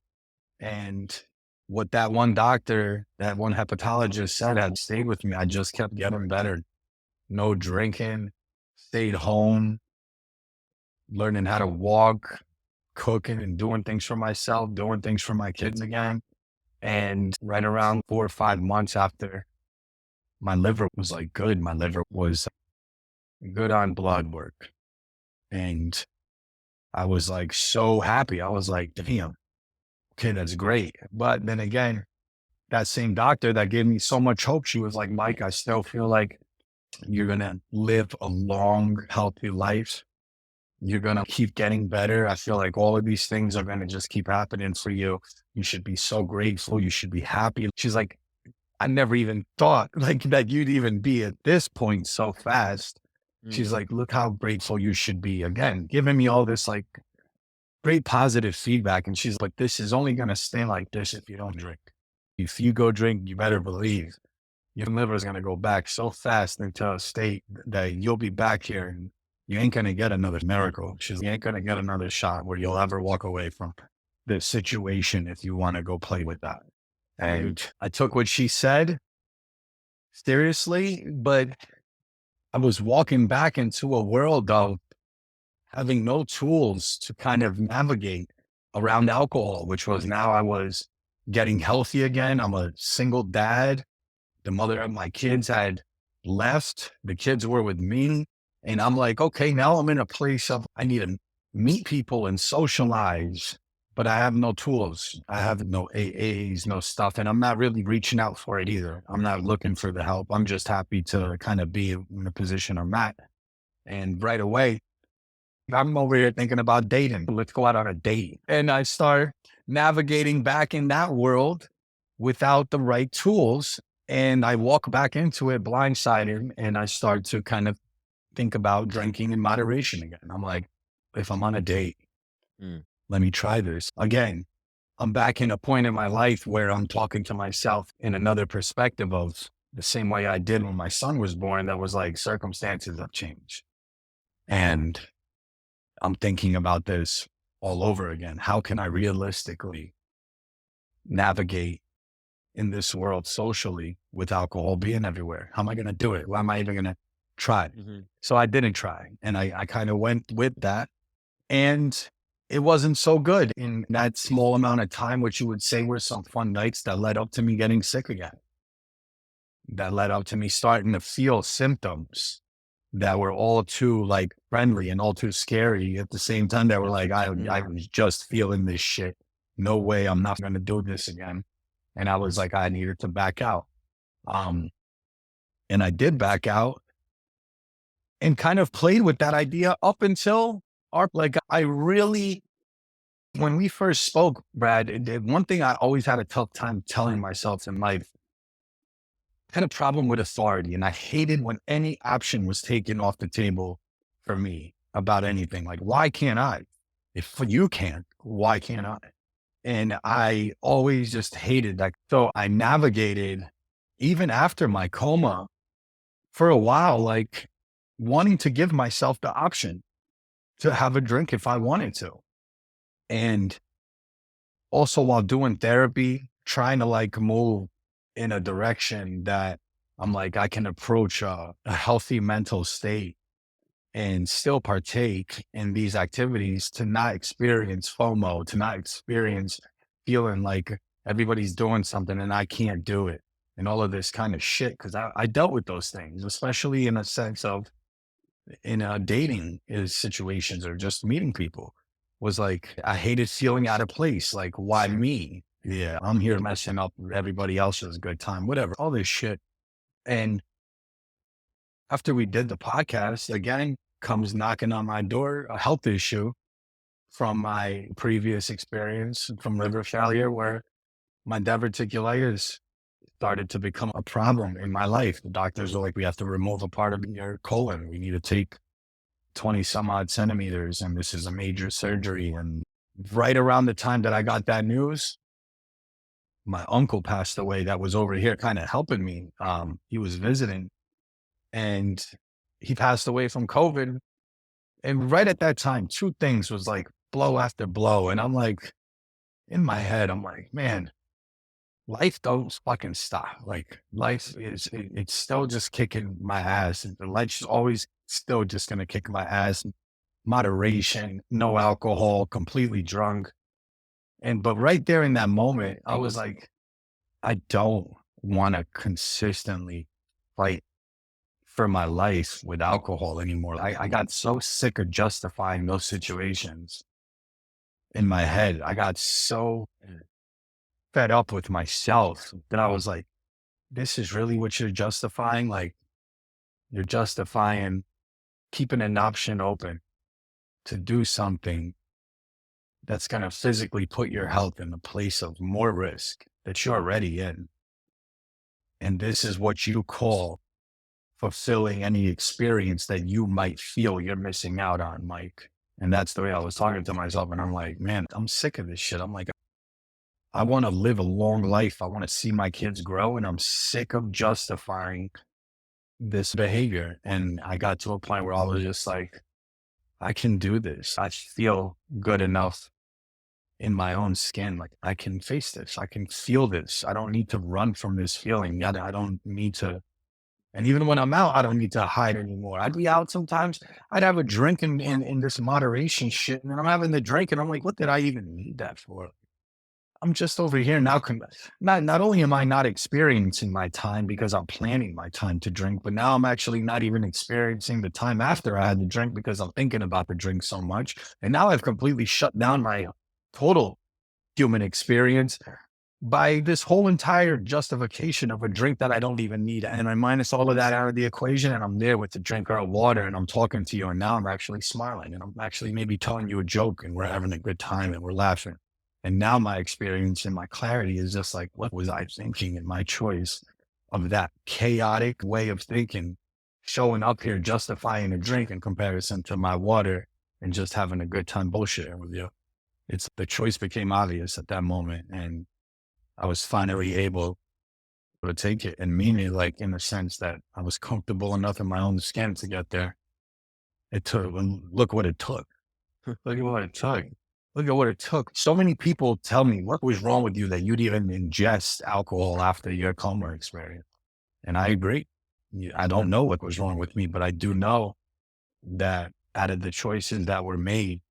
And what that one doctor, that one hepatologist said had stayed with me. I just kept getting better. No drinking, stayed home, learning how to walk, cooking and doing things for myself, doing things for my kids again. And right around 4 or 5 months after, my liver was like good. My liver was good on blood work. And I was like so happy. I was like, damn, okay, that's great. But then again, that same doctor that gave me so much hope, she was like, Mike, I still feel like you're going to live a long, healthy life. You're going to keep getting better. I feel like all of these things are going to just keep happening for you. You should be so grateful. You should be happy. She's like, I never even thought like that you'd even be at this point so fast. She's Mhm. like, look how grateful you should be. Again, giving me all this like great positive feedback. And she's like, this is only going to stay like this if you don't drink. If you go drink, you better believe your liver is going to go back so fast into a state that you'll be back here and you ain't going to get another miracle. You ain't going to get another shot where you'll ever walk away from the situation if you want to go play with that. Mhm. And I took what she said seriously, but I was walking back into a world of having no tools to kind of navigate around alcohol, which was now I was getting healthy again. I'm a single dad. The mother of my kids had left. The kids were with me. And I'm like, okay, now I'm in a place of I need to meet people and socialize, but I have no tools. I have no AAs, no stuff. And I'm not really reaching out for it either. I'm not looking for the help. I'm just happy to kind of be in the position I'm at. And right away, I'm over here thinking about dating. Let's go out on a date. And I start navigating back in that world without the right tools. And I walk back into it blindsided and I start to kind of think about drinking in moderation again. I'm like, if I'm on a date, Mm. let me try this again. I'm back in a point in my life where I'm talking to myself in another perspective of the same way I did when my son was born. That was like circumstances have changed. And I'm thinking about this all over again. How can I realistically navigate in this world socially with alcohol being everywhere? How am I going to do it? Why am I even going to try? Mhm. So I didn't try. And I kind of went with that. And it wasn't so good in that small amount of time, which you would say were some fun nights that led up to me getting sick again, that led up to me starting to feel symptoms that were all too like friendly and all too scary at the same time that were like, I Mm. was just feeling this shit. No way I'm not going to do this again. And I was like, I needed to back out. Um, and I did back out and kind of played with that idea up until like I really, when we first spoke, Brad, one thing I always had a tough time telling myself in life had a problem with authority, and I hated when any option was taken off the table for me about anything. Like, why can't I? If you can't, why can't I? And I always just hated that. So I navigated even after my coma for a while, like wanting to give myself the option to have a drink if I wanted to. And also while doing therapy, trying to like move in a direction that I'm like, I can approach a healthy mental state and still partake in these activities to not experience FOMO, to not experience feeling like everybody's doing something and I can't do it and all of this kind of shit. Cause I dealt with those things, especially in a sense of in dating is situations or just meeting people was like, I hated feeling out of place. Like, why me? Yeah, I'm here messing up everybody else's good time, whatever, all this shit. And after we did the podcast, again, comes knocking on my door, a health issue from my previous experience from liver failure, where my diverticulitis started to become a problem in my life. The doctors are like, we have to remove a part of your colon. We need to take 20 some odd centimeters, and this is a major surgery. And right around the time that I got that news, my uncle passed away that was over here kind of helping me. He was visiting and he passed away from COVID. And right at that time, two things was like blow after blow. And I'm like, in my head, I'm like, man, life don't fucking stop. Like life is, it's still just kicking my ass. And the life's always still just going to kick my ass. Moderation, no alcohol, completely drunk. But right there in that moment, I was like, I don't want to consistently fight for my life with alcohol anymore. I got so sick of justifying those situations in my head. I got so fed up with myself that I was like, this is really what you're justifying? Like, you're justifying keeping an option open to do something that's going to physically put your health in a place of more risk that you're already in. And this is what you call fulfilling any experience that you might feel you're missing out on, Mike. And that's the way I was talking to myself. And I'm like, man, I'm sick of this shit. I'm like, I want to live a long life. I want to see my kids grow. And I'm sick of justifying this behavior. And I got to a point where I was just like, I can do this. I feel good enough in my own skin. Like I can face this. I can feel this. I don't need to run from this feeling. I don't need to. And even when I'm out, I don't need to hide anymore. I'd be out sometimes. I'd have a drink in this moderation shit. And then I'm having the drink and I'm like, what did I even need that for? I'm just over here now. Not only am I not experiencing my time because I'm planning my time to drink, but now I'm actually not even experiencing the time after I had the drink because I'm thinking about the drink so much. And now I've completely shut down my total human experience by this whole entire justification of a drink that I don't even need. And I minus all of that out of the equation and I'm there with the drink or water and I'm talking to you. And now I'm actually smiling and I'm actually maybe telling you a joke and we're having a good time and we're laughing. And now my experience and my clarity is just like, what was I thinking in my choice of that chaotic way of thinking, showing up here, justifying a drink in comparison to my water and just having a good time bullshitting with you. It's the choice became obvious at that moment. And I was finally able to take it and mean it, like in the sense that I was comfortable enough in my own skin to get there. It took, and look what it took. Look at what it took. Look at what it took. So many people tell me, what was wrong with you that you'd even ingest alcohol after your coma experience? And I agree. I don't know what was wrong with me, but I do know that out of the choices that were made,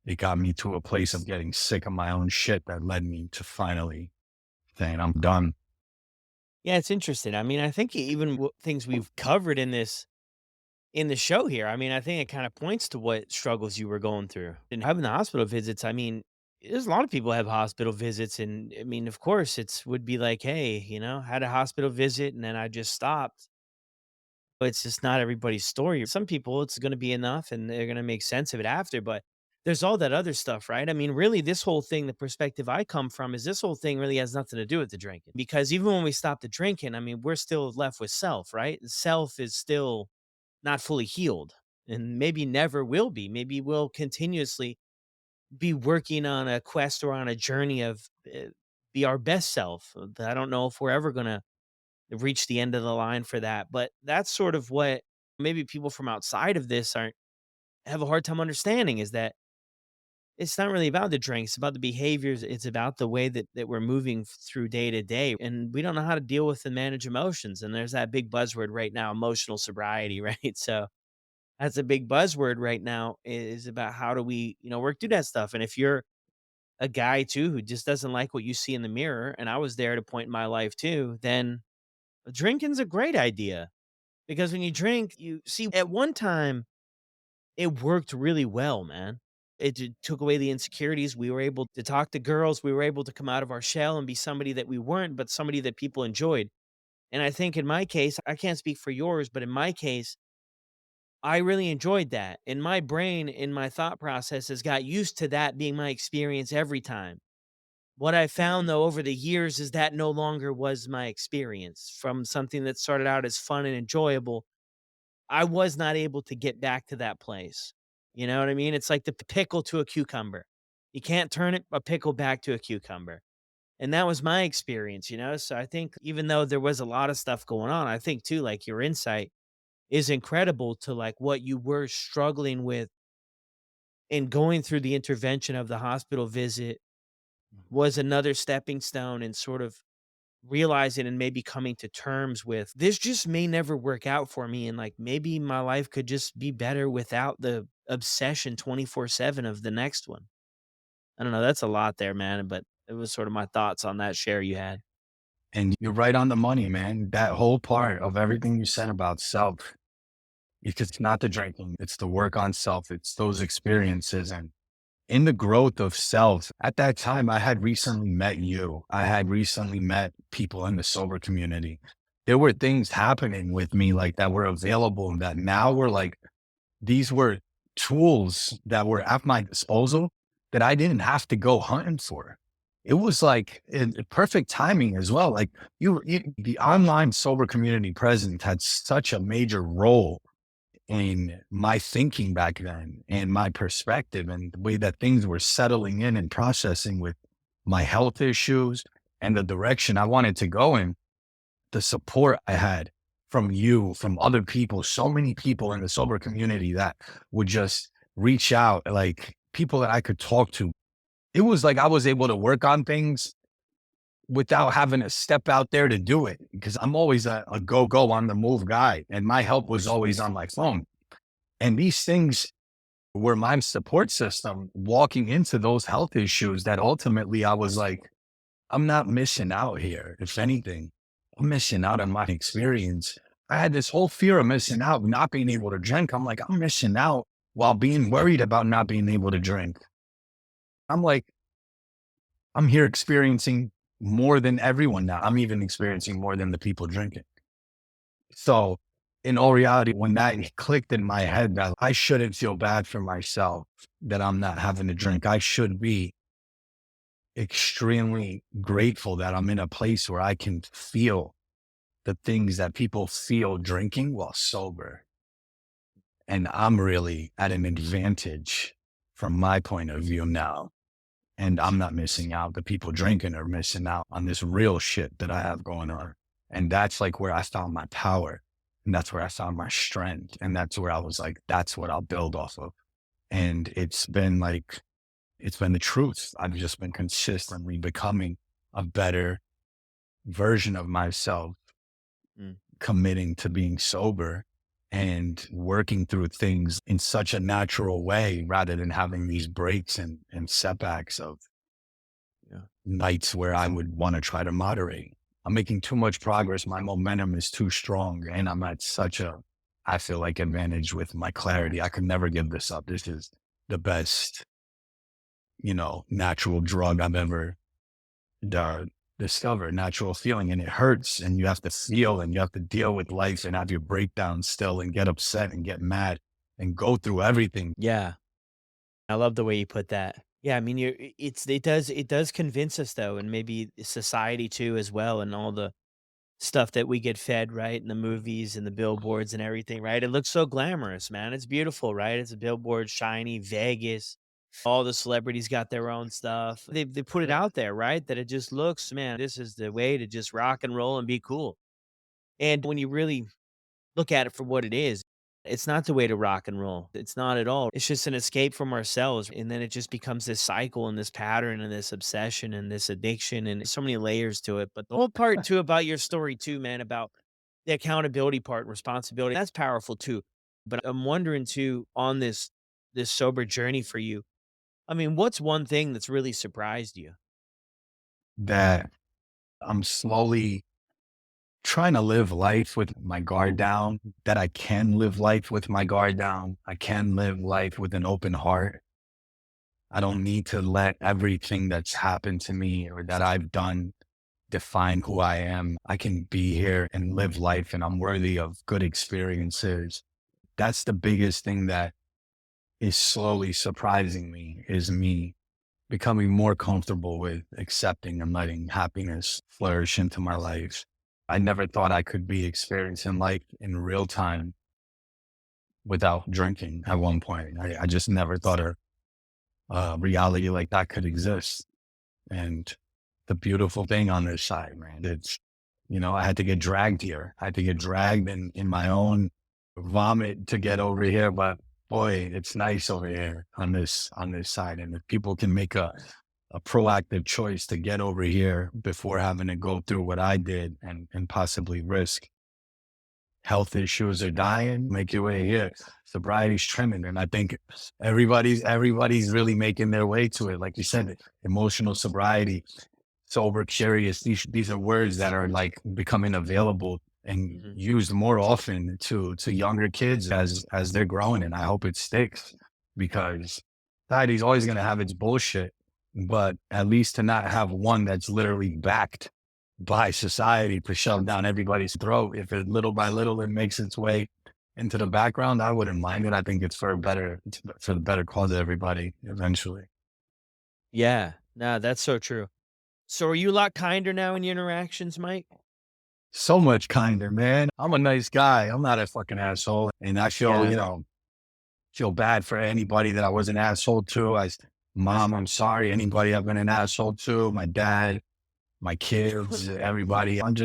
it got me to a place of getting sick of my own shit that led me to finally saying, I'm done. Yeah, it's interesting. I mean, I think even things we've covered in the show here, I mean, I think it kind of points to what struggles you were going through. And having the hospital visits, I mean, there's a lot of people have hospital visits and I mean, of course, it's would be like, hey, had a hospital visit and then I just stopped. But it's just not everybody's story. Some people it's going to be enough and they're going to make sense of it after, but there's all that other stuff, right? I mean, really, this whole thing, the perspective I come from is this whole thing really has nothing to do with the drinking. Because even when we stop the drinking, I mean, we're still left with self, right? Self is still not fully healed and maybe never will be. Maybe we'll continuously be working on a quest or on a journey of be our best self. I don't know if we're ever going to reach the end of the line for that, but that's sort of what maybe people from outside of this aren't have a hard time understanding is that it's not really about the drinks, it's about the behaviors, it's about the way that we're moving through day to day, and we don't know how to deal with and manage emotions, and there's that big buzzword right now, emotional sobriety, right? So, that's a big buzzword right now is about how do we, work through that stuff, and if you're a guy too who just doesn't like what you see in the mirror, and I was there at a point in my life too, then drinking's a great idea, because when you drink, you see at one time it worked really well, man. Took away the insecurities. We were able to talk to girls. We were able to come out of our shell and be somebody that we weren't, but somebody that people enjoyed. And I think in my case, I can't speak for yours, but in my case, I really enjoyed that. And my brain, in my thought process, has got used to that being my experience every time. What I found though over the years is that no longer was my experience from something that started out as fun and enjoyable. I was not able to get back to that place. You know what I mean? It's like the pickle to a cucumber. You can't turn a pickle back to a cucumber. And that was my experience. So I think even though there was a lot of stuff going on, I think too, like your insight is incredible to like what you were struggling with and going through the intervention of the hospital visit was another stepping stone and sort of realizing and maybe coming to terms with this just may never work out for me and like maybe my life could just be better without the obsession 24/7 of the next one. I don't know, that's a lot there, man, but it was sort of my thoughts on that share you had. And you're right on the money, man. That whole part of everything you said about self, because it's not the drinking, it's the work on self, it's those experiences. And in the growth of self, at that time, I had recently met you. I had recently met people in the sober community. There were things happening with me like that were available that now were like, these were tools that were at my disposal that I didn't have to go hunting for. It was like perfect timing as well. Like the online sober community presence had such a major role in my thinking back then and my perspective and the way that things were settling in and processing with my health issues and the direction I wanted to go in. The support I had from you, from other people, so many people in the sober community that would just reach out, like people that I could talk to. It was like I was able to work on things without having to step out there to do it because I'm always a go, go on the move guy. And my help was always on my phone. And these things were my support system walking into those health issues that ultimately I was like, I'm not missing out here. If anything, I'm missing out on my experience. I had this whole fear of missing out, not being able to drink. I'm like, I'm missing out while being worried about not being able to drink. I'm like, I'm here experiencing more than everyone now. I'm even experiencing more than the people drinking. So in all reality, when that clicked in my head, that I shouldn't feel bad for myself that I'm not having to drink. I should be extremely grateful that I'm in a place where I can feel the things that people feel drinking while sober. And I'm really at an advantage from my point of view now. And I'm not missing out. The people drinking are missing out on this real shit that I have going on. And that's like where I found my power. And that's where I found my strength. And that's where I was like, that's what I'll build off of. And it's been like, it's been the truth. I've just been consistently becoming a better version of myself, Mm. committing to being sober and working through things in such a natural way rather than having these breaks and setbacks of Yeah. nights where I would want to try to moderate. I'm making too much progress. My momentum is too strong. And I'm at such a, I feel like, advantage with my clarity. I could never give this up. This is the best, natural drug I've ever uh, discovered, natural feeling. And it hurts. And you have to feel and you have to deal with life and have your breakdown still and get upset and get mad and go through everything. Yeah. I love the way you put that. Yeah, I mean, it does convince us though, and maybe society too as well, and all the stuff that we get fed, right, in the movies and the billboards and everything, right? It looks so glamorous, man. It's beautiful, right? It's a billboard, shiny, Vegas. All the celebrities got their own stuff. They put it out there, right? That it just looks, man, this is the way to just rock and roll and be cool. And when you really look at it for what it is, it's not the way to rock and roll. It's not at all. It's just an escape from ourselves. And then it just becomes this cycle and this pattern and this obsession and this addiction and so many layers to it. But the whole part too about your story too, man, about the accountability part and responsibility, that's powerful too. But I'm wondering too, on this sober journey for you, I mean, what's one thing that's really surprised you? That I'm slowly trying to live life with my guard down, that I can live life with my guard down. I can live life with an open heart. I don't need to let everything that's happened to me or that I've done define who I am. I can be here and live life, and I'm worthy of good experiences. That's the biggest thing that is slowly surprising me, is me becoming more comfortable with accepting and letting happiness flourish into my life. I never thought I could be experiencing life in real time without drinking at one point. I just never thought a reality like that could exist. And the beautiful thing on this side, man, it's, I had to get dragged here. I had to get dragged in my own vomit to get over here. But boy, it's nice over here on this side. And if people can make a proactive choice to get over here before having to go through what I did and possibly risk health issues or dying, make your way here. Sobriety's trending. And I think everybody's really making their way to it. Like you said, emotional sobriety, sober curious. These are words that are like becoming available and Mhm. used more often to younger kids as they're growing. And I hope it sticks, because society's always gonna have its bullshit, but at least to not have one that's literally backed by society to shove down everybody's throat. If it little by little it makes its way into the background, I wouldn't mind it. I think it's for the better cause of everybody eventually. Yeah. No, that's so true. So are you a lot kinder now in your interactions, Mike? So much kinder, man. I'm a nice guy. I'm not a fucking asshole. And I feel, Yeah. feel bad for anybody that I was an asshole to. Mom, I'm sorry. Anybody I've been an asshole to, my dad, my kids, everybody. I'm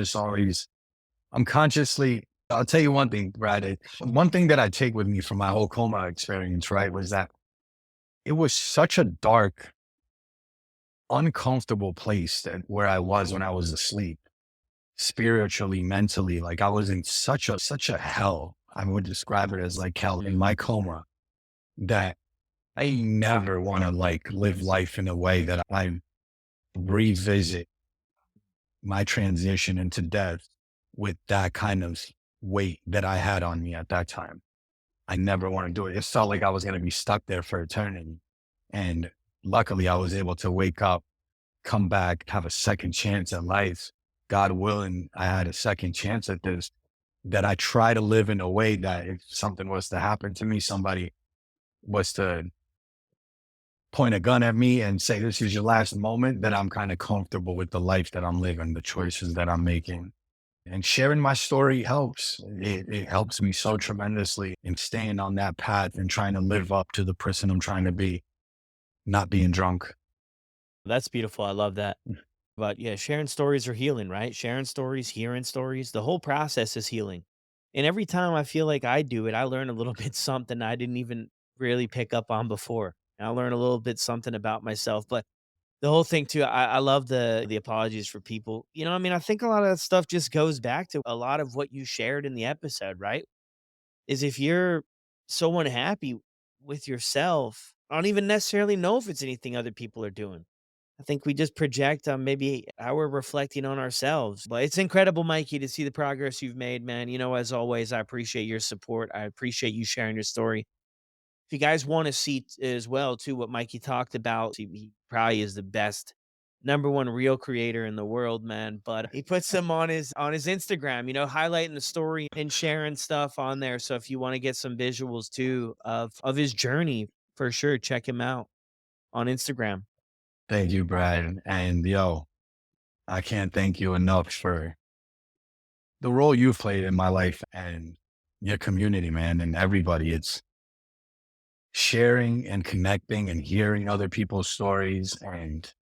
consciously, I'll tell you one thing, Brad. One thing that I take with me from my whole coma experience, right, was that it was such a dark, uncomfortable place that where I was when I was asleep, spiritually, mentally. Like I was in such a hell. I would describe it as like hell in my coma, that I never want to like live life in a way that I revisit my transition into death with that kind of weight that I had on me at that time. I never want to do it. It felt like I was going to be stuck there for eternity. And luckily, I was able to wake up, come back, have a second chance at life. God willing, I had a second chance at this, that I try to live in a way that if something was to happen to me, somebody was to point a gun at me and say, this is your last moment, that I'm kind of comfortable with the life that I'm living, the choices that I'm making. And sharing my story helps. It helps me so tremendously in staying on that path and trying to live up to the person I'm trying to be, not being drunk. That's beautiful. I love that. But yeah, sharing stories are healing, right? Sharing stories, hearing stories, the whole process is healing. And every time I feel like I do it, I learn a little bit something I didn't even really pick up on before. And I learn a little bit something about myself. But the whole thing too, I love the apologies for people. I mean, I think a lot of that stuff just goes back to a lot of what you shared in the episode, right? Is if you're so unhappy with yourself, I don't even necessarily know if it's anything other people are doing. I think we just project on maybe how we're reflecting on ourselves. But it's incredible, Mikey, to see the progress you've made, man. As always, I appreciate your support. I appreciate you sharing your story. If you guys want to see as well, too, what Mikey talked about, he probably is the best number one real creator in the world, man. But he puts them on his Instagram, highlighting the story and sharing stuff on there. So if you want to get some visuals too of his journey For sure. Check him out on Instagram. Thank you, Brad. And yo, I can't thank you enough for the role you've played in my life and your community, man, and everybody. It's sharing and connecting and hearing other people's stories and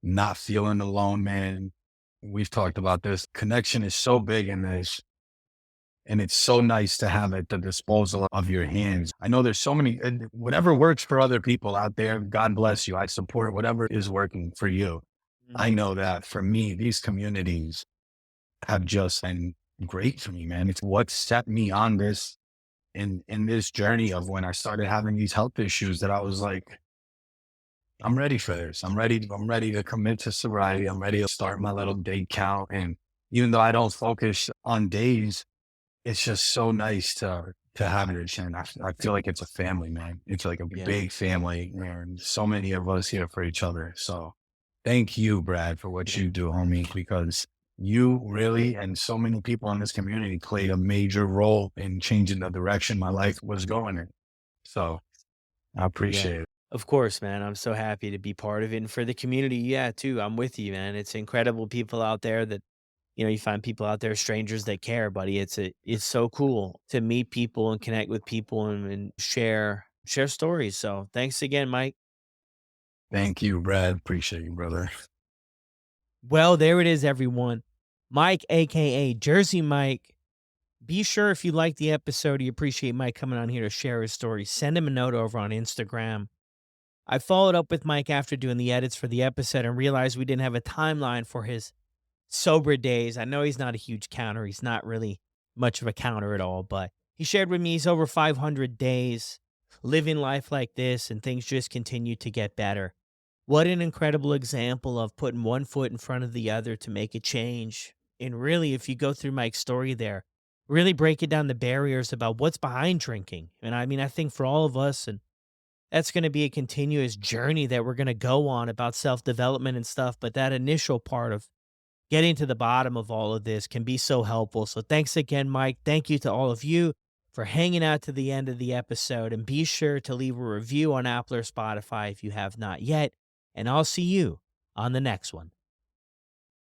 not feeling alone, man. We've talked about this. Connection is so big in this, and it's so nice to have it at the disposal of your hands. I know there's so many, and whatever works for other people out there, God bless you. I support whatever is working for you. I Mhm. know that for me, these communities have just been great for me, man. It's what set me on this in this journey of when I started having these health issues that I was like, I'm ready for this. I'm ready to commit to sobriety. I'm ready to start my little day count. And even though I don't focus on days, it's just so nice to have it. And I feel like it's a family, man. It's like a Yeah. big family and so many of us here for each other. So thank you, Brad, for what Yeah. you do, homie, because you really and so many people in this community played a major role in changing the direction my life was going in. So I Yeah. appreciate it. Of course, man. I'm so happy to be part of it. And for the community, yeah, too. I'm with you, man. It's incredible people out there that, you find people out there, strangers that care, buddy. It's so cool to meet people and connect with people and share stories. So thanks again, Mike. Thank you, Brad. Appreciate you, brother. Well, there it is, everyone. Mike, aka Jersey Mike. Be sure if you like the episode, you appreciate Mike coming on here to share his story. Send him a note over on Instagram. I followed up with Mike after doing the edits for the episode and realized we didn't have a timeline for his sober days. I know he's not a huge counter. He's not really much of a counter at all, but he shared with me he's over 500 days living life like this, and things just continue to get better. What an incredible example of putting one foot in front of the other to make a change. And really, if you go through Mike's story there, really break it down the barriers about what's behind drinking. And I mean, I think for all of us, and that's going to be a continuous journey that we're going to go on about self development and stuff. But that initial part of getting to the bottom of all of this can be so helpful. So thanks again, Mike. Thank you to all of you for hanging out to the end of the episode. And be sure to leave a review on Apple or Spotify if you have not yet. And I'll see you on the next one.